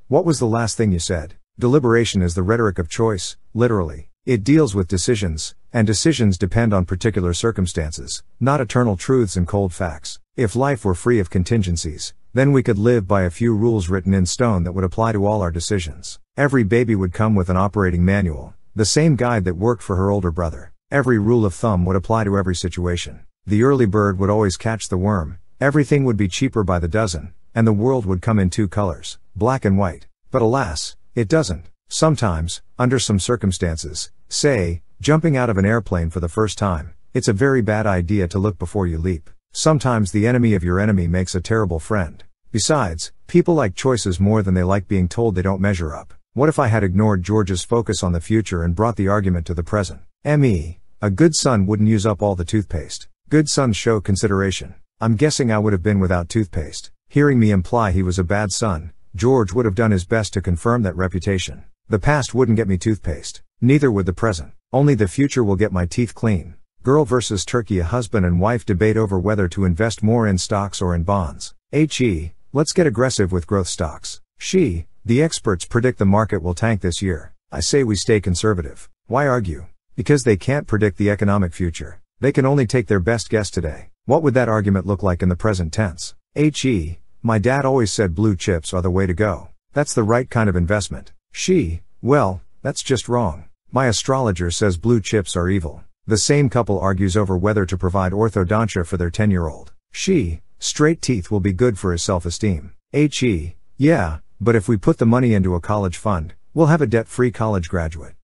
what was the last thing you said? Deliberation is the rhetoric of choice, literally. It deals with decisions, and decisions depend on particular circumstances, not eternal truths and cold facts. If life were free of contingencies, Then we could live by a few rules written in stone that would apply to all our decisions. Every baby would come with an operating manual, the same guide that worked for her older brother. Every rule of thumb would apply to every situation. The early bird would always catch the worm, everything would be cheaper by the dozen, and the world would come in two colors, black and white. But alas, it doesn't. Sometimes, under some circumstances, say, jumping out of an airplane for the first time, it's a very bad idea to look before you leap. Sometimes the enemy of your enemy makes a terrible friend. Besides, people like choices more than they like being told they don't measure up. What if I had ignored George's focus on the future and brought the argument to the present? A good son wouldn't use up all the toothpaste. Good sons show consideration. I'm guessing I would have been without toothpaste. Hearing me imply he was a bad son, George would have done his best to confirm that reputation. The past wouldn't get me toothpaste. Neither would the present. Only the future will get my teeth clean. Girl versus turkey. A husband and wife debate over whether to invest more in stocks or in bonds. Let's get aggressive with growth stocks. The experts predict the market will tank this year. I say we stay conservative. Why argue? Because they can't predict the economic future. They can only take their best guess today. What would that argument look like in the present tense? My dad always said blue chips are the way to go. That's the right kind of investment. Well, that's just wrong. My astrologer says blue chips are evil. The same couple argues over whether to provide orthodontia for their 10-year-old. Straight teeth will be good for his self-esteem. Yeah, but if we put the money into a college fund, we'll have a debt-free college graduate.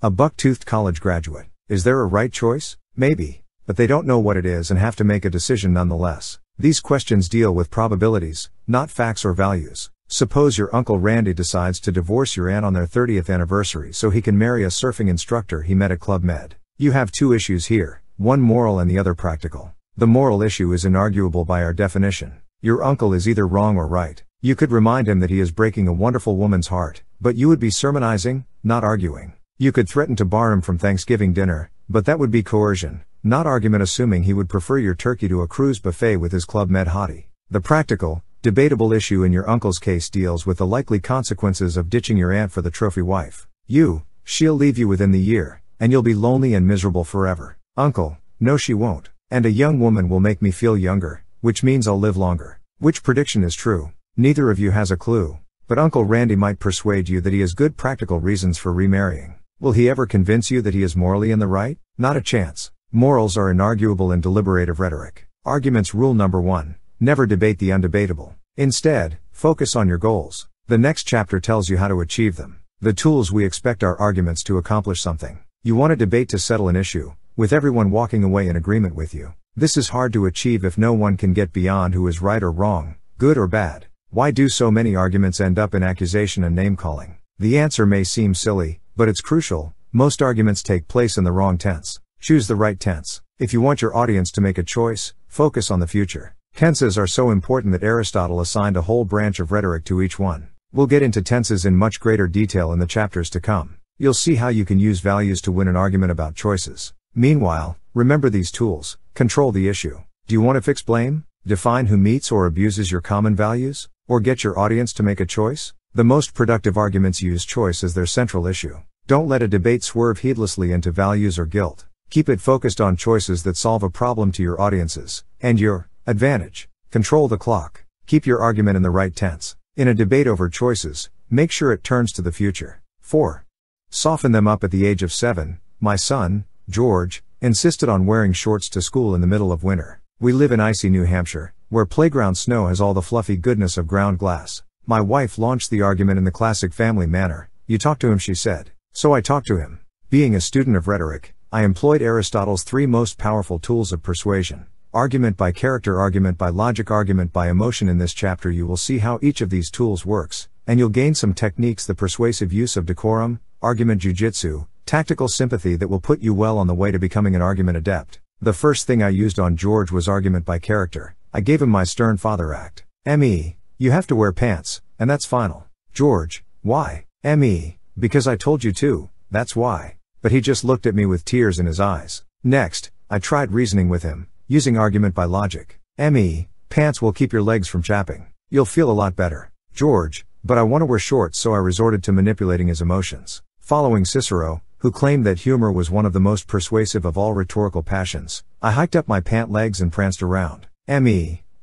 A buck-toothed college graduate. Is there a right choice? Maybe. But they don't know what it is and have to make a decision nonetheless. These questions deal with probabilities, not facts or values. Suppose your Uncle Randy decides to divorce your aunt on their 30th anniversary so he can marry a surfing instructor he met at Club Med. You have two issues here, one moral and the other practical. The moral issue is inarguable by our definition. Your uncle is either wrong or right. You could remind him that he is breaking a wonderful woman's heart, but you would be sermonizing, not arguing. You could threaten to bar him from Thanksgiving dinner, but that would be coercion, not argument, assuming he would prefer your turkey to a cruise buffet with his Club Med hottie. The practical, debatable issue in your uncle's case deals with the likely consequences of ditching your aunt for the trophy wife. She'll leave you within the year, and you'll be lonely and miserable forever. Uncle, no she won't. And a young woman will make me feel younger, which means I'll live longer. Which prediction is true? Neither of you has a clue. But Uncle Randy might persuade you that he has good practical reasons for remarrying. Will he ever convince you that he is morally in the right? Not a chance. Morals are inarguable in deliberative rhetoric. Arguments rule number 1. Never debate the undebatable. Instead, focus on your goals. The next chapter tells you how to achieve them. The tools we expect our arguments to accomplish something. You want a debate to settle an issue, with everyone walking away in agreement with you. This is hard to achieve if no one can get beyond who is right or wrong, good or bad. Why do so many arguments end up in accusation and name-calling? The answer may seem silly, but it's crucial. Most arguments take place in the wrong tense. Choose the right tense. If you want your audience to make a choice, focus on the future. Tenses are so important that Aristotle assigned a whole branch of rhetoric to each one. We'll get into tenses in much greater detail in the chapters to come. You'll see how you can use values to win an argument about choices. Meanwhile, remember these tools. Control the issue. Do you want to fix blame? Define who meets or abuses your common values? Or get your audience to make a choice? The most productive arguments use choice as their central issue. Don't let a debate swerve heedlessly into values or guilt. Keep it focused on choices that solve a problem to your audiences, and your advantage. Control the clock. Keep your argument in the right tense. In a debate over choices, make sure it turns to the future. 4. Soften them up. At the age of 7, my son, George, insisted on wearing shorts to school in the middle of winter. We live in icy New Hampshire, where playground snow has all the fluffy goodness of ground glass. My wife launched the argument in the classic family manner. You talk to him, she said. So I talked to him. Being a student of rhetoric, I employed Aristotle's 3 most powerful tools of persuasion. Argument by character, argument by logic, argument by emotion. In this chapter you will see how each of these tools works, and you'll gain some techniques: the persuasive use of decorum, argument jujitsu, tactical sympathy that will put you well on the way to becoming an argument adept. The first thing I used on George was argument by character. I gave him my stern father act. You have to wear pants, and that's final. George, why? Because I told you to, that's why. But he just looked at me with tears in his eyes. Next, I tried reasoning with him, using argument by logic. Pants will keep your legs from chapping. You'll feel a lot better. George, but I want to wear shorts, so I resorted to manipulating his emotions. Following Cicero, who claimed that humor was one of the most persuasive of all rhetorical passions, I hiked up my pant legs and pranced around.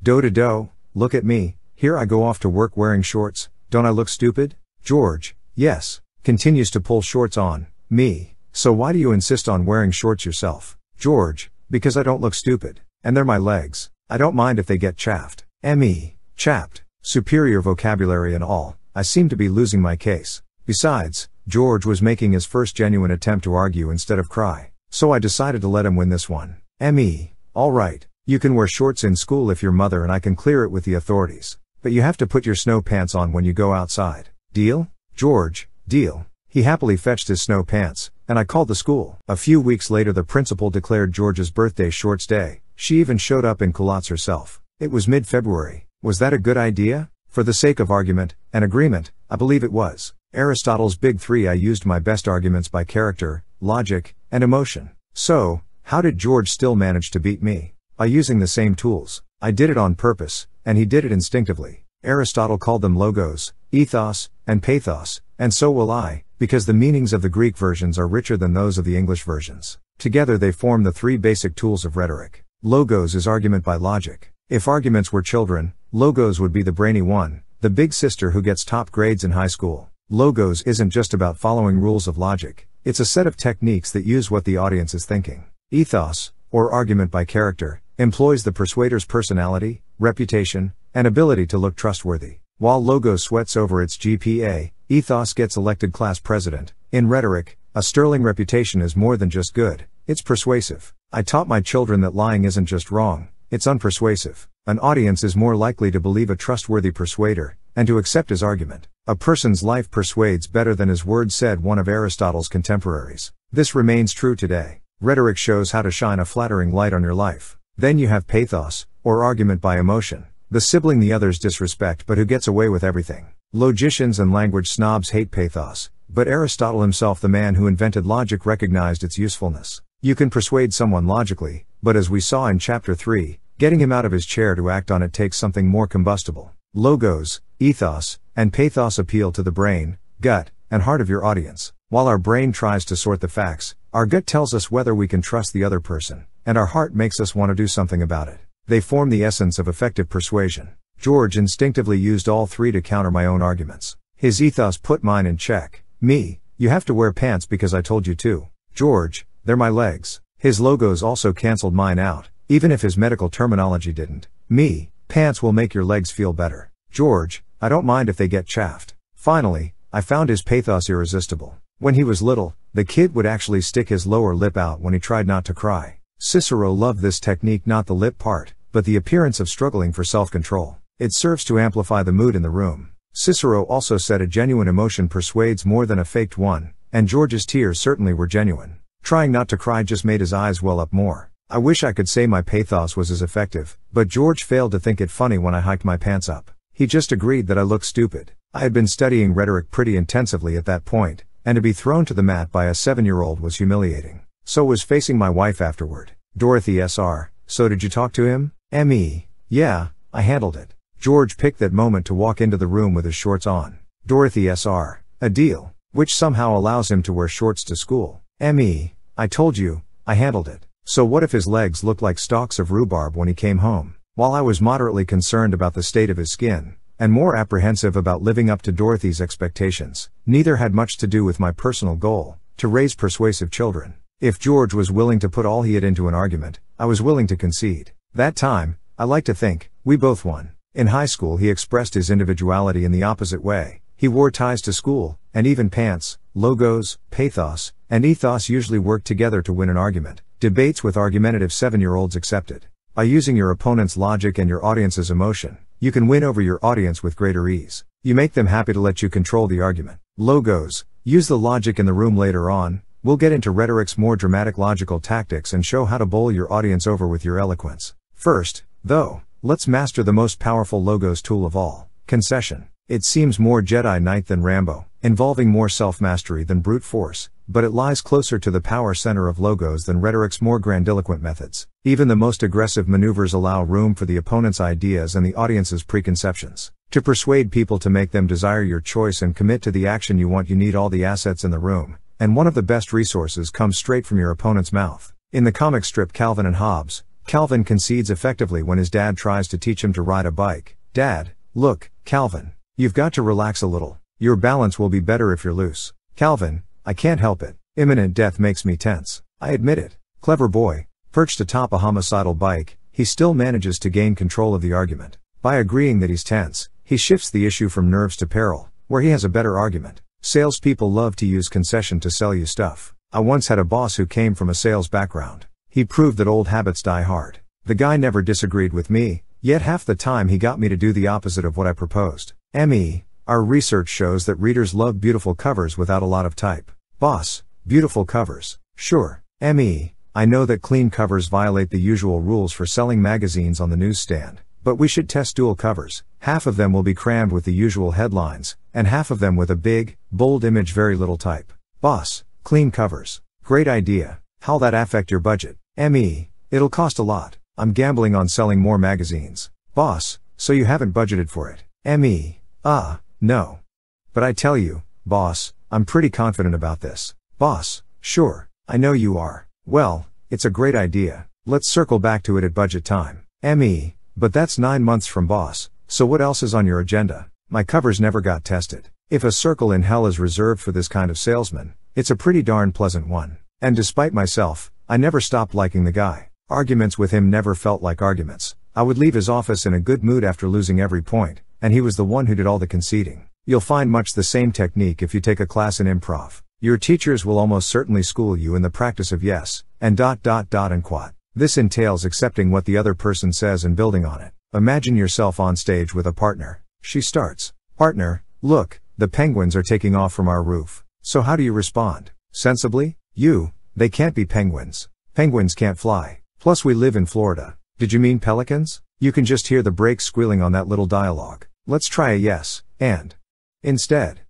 Do-do-do, look at me, Here I go off to work wearing shorts, don't I look stupid? George, yes. Continues to pull shorts on, me. So why do you insist on wearing shorts yourself? George, because I don't look stupid. And they're my legs. I don't mind if they get chaffed. Me. Chapped. Superior vocabulary and all. I seem to be losing my case. Besides, George was making his first genuine attempt to argue instead of cry. So I decided to let him win this one. Me. All right. You can wear shorts in school if your mother and I can clear it with the authorities. But you have to put your snow pants on when you go outside. Deal? George, deal. He happily fetched his snow pants, and I called the school. A few weeks later the principal declared George's birthday shorts day. She even showed up in culottes herself. It was mid-February. Was that a good idea? For the sake of argument and agreement, I believe it was. Aristotle's big three. I used my best arguments by character, logic, and emotion. So, how did George still manage to beat me? By using the same tools. I did it on purpose, and he did it instinctively. Aristotle called them logos, ethos, and pathos, and so will I, because the meanings of the Greek versions are richer than those of the English versions. Together they form the three basic tools of rhetoric. Logos is argument by logic. If arguments were children, logos would be the brainy one, the big sister who gets top grades in high school. Logos isn't just about following rules of logic, it's a set of techniques that use what the audience is thinking. Ethos, or argument by character, employs the persuader's personality, reputation, and ability to look trustworthy. While logos sweats over its GPA, ethos gets elected class president. In rhetoric, a sterling reputation is more than just good, it's persuasive. I taught my children that lying isn't just wrong, it's unpersuasive. An audience is more likely to believe a trustworthy persuader, and to accept his argument. A person's life persuades better than his words, said one of Aristotle's contemporaries. This remains true today. Rhetoric shows how to shine a flattering light on your life. Then you have pathos, or argument by emotion, the sibling the others disrespect but who gets away with everything. Logicians and language snobs hate pathos, but Aristotle himself, the man who invented logic, recognized its usefulness. You can persuade someone logically, but as we saw in chapter 3, getting him out of his chair to act on it takes something more combustible. Logos, ethos, and pathos appeal to the brain, gut, and heart of your audience. While our brain tries to sort the facts, our gut tells us whether we can trust the other person, and our heart makes us want to do something about it. They form the essence of effective persuasion. George instinctively used all three to counter my own arguments. His ethos put mine in check. Me, you have to wear pants because I told you to. George, they're my legs. His logos also cancelled mine out, even if his medical terminology didn't. Me, pants will make your legs feel better. George, I don't mind if they get chaffed. Finally, I found his pathos irresistible. When he was little, the kid would actually stick his lower lip out when he tried not to cry. Cicero loved this technique, not the lip part, but the appearance of struggling for self-control. It serves to amplify the mood in the room. Cicero also said a genuine emotion persuades more than a faked one, and George's tears certainly were genuine. Trying not to cry just made his eyes well up more. I wish I could say my pathos was as effective, but George failed to think it funny when I hiked my pants up. He just agreed that I looked stupid. I had been studying rhetoric pretty intensively at that point, and to be thrown to the mat by a 7-year-old was humiliating. So was facing my wife afterward. Dorothy S.R., so did you talk to him? M.E. Yeah, I handled it. George picked that moment to walk into the room with his shorts on. Dorothy S.R., a deal, which somehow allows him to wear shorts to school. M.E. I told you, I handled it. So what if his legs looked like stalks of rhubarb when he came home? While I was moderately concerned about the state of his skin, and more apprehensive about living up to Dorothy's expectations, neither had much to do with my personal goal, to raise persuasive children. If George was willing to put all he had into an argument, I was willing to concede. That time, I like to think, we both won. In high school he expressed his individuality in the opposite way. He wore ties to school, and even pants. Logos, pathos, and ethos usually work together to win an argument. Debates with argumentative 7-year-olds accepted. By using your opponent's logic and your audience's emotion, you can win over your audience with greater ease. You make them happy to let you control the argument. Logos, use the logic in the room. Later on, we'll get into rhetoric's more dramatic logical tactics and show how to bowl your audience over with your eloquence. First, though, let's master the most powerful logos tool of all, concession. It seems more Jedi Knight than Rambo, involving more self-mastery than brute force, but it lies closer to the power center of logos than rhetoric's more grandiloquent methods. Even the most aggressive maneuvers allow room for the opponent's ideas and the audience's preconceptions. To persuade people to make them desire your choice and commit to the action you want, you need all the assets in the room, and one of the best resources comes straight from your opponent's mouth. In the comic strip Calvin and Hobbes, Calvin concedes effectively when his dad tries to teach him to ride a bike. Dad, Look, Calvin. You've got to relax a little. Your balance will be better if you're loose. Calvin, I can't help it. Imminent death makes me tense. I admit it. Clever boy. Perched atop a homicidal bike, he still manages to gain control of the argument. By agreeing that he's tense, he shifts the issue from nerves to peril, where he has a better argument. Salespeople love to use concession to sell you stuff. I once had a boss who came from a sales background. He proved that old habits die hard. The guy never disagreed with me, yet half the time he got me to do the opposite of what I proposed. Our research shows that readers love beautiful covers without a lot of type. Boss, beautiful covers. Sure. I know that clean covers violate the usual rules for selling magazines on the newsstand, but we should test dual covers. Half of them will be crammed with the usual headlines, and half of them with a big, bold image, very little type. Boss, clean covers. Great idea. How'll that affect your budget? It'll cost a lot. I'm gambling on selling more magazines. Boss, so you haven't budgeted for it? No. But I tell you, boss, I'm pretty confident about this. Boss, sure, I know you are. Well, it's a great idea. Let's circle back to it at budget time. But that's 9 months from boss, so what else is on your agenda? My covers never got tested. If a circle in hell is reserved for this kind of salesman, it's a pretty darn pleasant one. And despite myself, I never stopped liking the guy. Arguments with him never felt like arguments. I would leave his office in a good mood after losing every point, and he was the one who did all the conceding. You'll find much the same technique if you take a class in improv. Your teachers will almost certainly school you in the practice of yes, and ... and quat. This entails accepting what the other person says and building on it. Imagine yourself on stage with a partner. She starts. Partner, look, the penguins are taking off from our roof. So how do you respond? Sensibly? They can't be penguins. Penguins can't fly. Plus we live in Florida. Did you mean pelicans? You can just hear the brakes squealing on that little dialogue. Let's try a yes, and. Instead.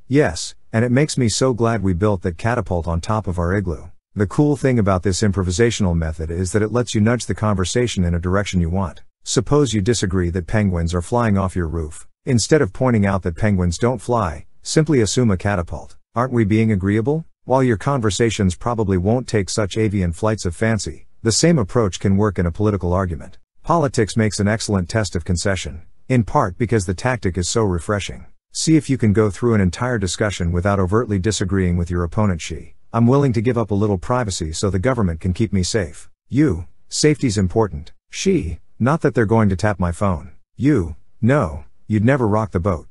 Yes, and it makes me so glad we built that catapult on top of our igloo. The cool thing about this improvisational method is that it lets you nudge the conversation in a direction you want. Suppose you disagree that penguins are flying off your roof. Instead of pointing out that penguins don't fly, simply assume a catapult. Aren't we being agreeable? While your conversations probably won't take such avian flights of fancy, the same approach can work in a political argument. Politics makes an excellent test of concession, in part because the tactic is so refreshing. See if you can go through an entire discussion without overtly disagreeing with your opponent. I'm willing to give up a little privacy so the government can keep me safe. Safety's important. Not that they're going to tap my phone. No, you'd never rock the boat.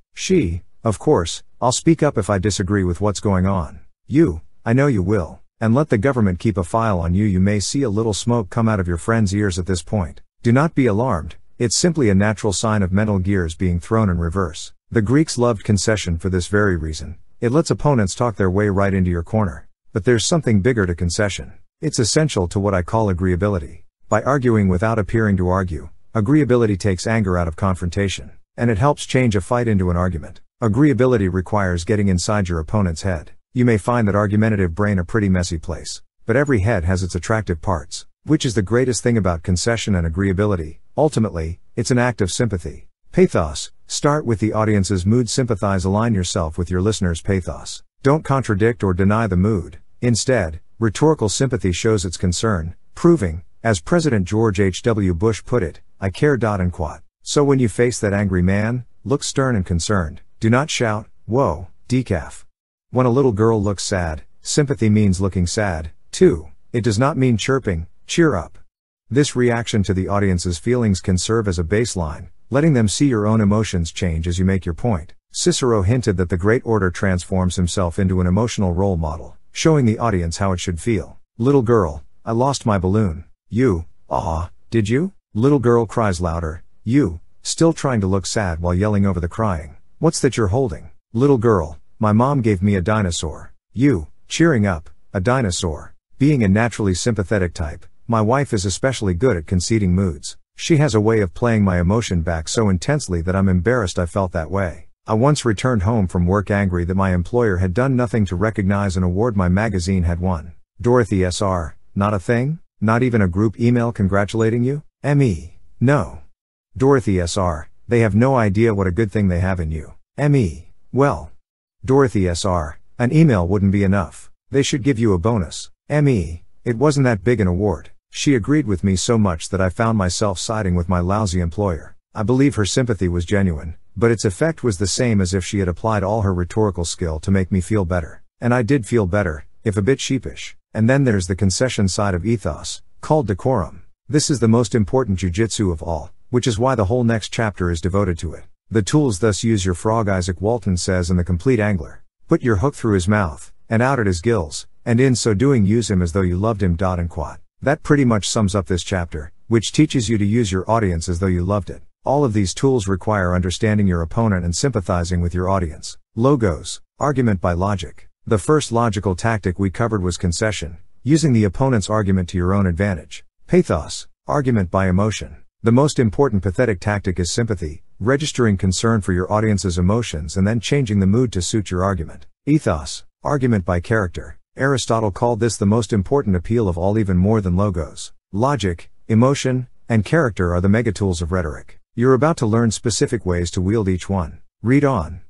Of course, I'll speak up if I disagree with what's going on. I know you will. And let the government keep a file on you. You may see a little smoke come out of your friend's ears at this point. Do not be alarmed, it's simply a natural sign of mental gears being thrown in reverse. The Greeks loved concession for this very reason. It lets opponents talk their way right into your corner. But there's something bigger to concession. It's essential to what I call agreeability. By arguing without appearing to argue, agreeability takes anger out of confrontation, and it helps change a fight into an argument. Agreeability requires getting inside your opponent's head. You may find that argumentative brain a pretty messy place, but every head has its attractive parts. Which is the greatest thing about concession and agreeability? Ultimately, it's an act of sympathy. Pathos. Start with the audience's mood. Sympathize. Align yourself with your listener's pathos. Don't contradict or deny the mood. Instead, rhetorical sympathy shows its concern, proving, as President George H.W. Bush put it, I care. And quat. So when you face that angry man, look stern and concerned. Do not shout, whoa, decaf. When a little girl looks sad, sympathy means looking sad, too. It does not mean chirping, cheer up. This reaction to the audience's feelings can serve as a baseline, letting them see your own emotions change as you make your point. Cicero hinted that the great orator transforms himself into an emotional role model, showing the audience how it should feel. Little girl, I lost my balloon. Did you? Little girl cries louder. Still trying to look sad while yelling over the crying. What's that you're holding? Little girl, my mom gave me a dinosaur. Cheering up, a dinosaur. Being a naturally sympathetic type, my wife is especially good at conceding moods. She has a way of playing my emotion back so intensely that I'm embarrassed I felt that way. I once returned home from work angry that my employer had done nothing to recognize an award my magazine had won. Dorothy S.R., not a thing? Not even a group email congratulating you? M.E. No. Dorothy S.R., they have no idea what a good thing they have in you. M.E. Well. Dorothy S.R., an email wouldn't be enough. They should give you a bonus. M.E. It wasn't that big an award. She agreed with me so much that I found myself siding with my lousy employer. I believe her sympathy was genuine, but its effect was the same as if she had applied all her rhetorical skill to make me feel better. And I did feel better, if a bit sheepish. And then there's the concession side of ethos, called decorum. This is the most important jujitsu of all, which is why the whole next chapter is devoted to it. The tools thus use your frog. Isaac Walton says in The Complete Angler. Put your hook through his mouth, and out at his gills, and in so doing use him as though you loved him. And quote. That pretty much sums up this chapter, which teaches you to use your audience as though you loved it. All of these tools require understanding your opponent and sympathizing with your audience. Logos. Argument by logic. The first logical tactic we covered was concession, using the opponent's argument to your own advantage. Pathos. Argument by emotion. The most important pathetic tactic is sympathy, registering concern for your audience's emotions and then changing the mood to suit your argument. Ethos. Argument by character. Aristotle called this the most important appeal of all, even more than logos. Logic, emotion, and character are the megatools of rhetoric. You're about to learn specific ways to wield each one. Read on.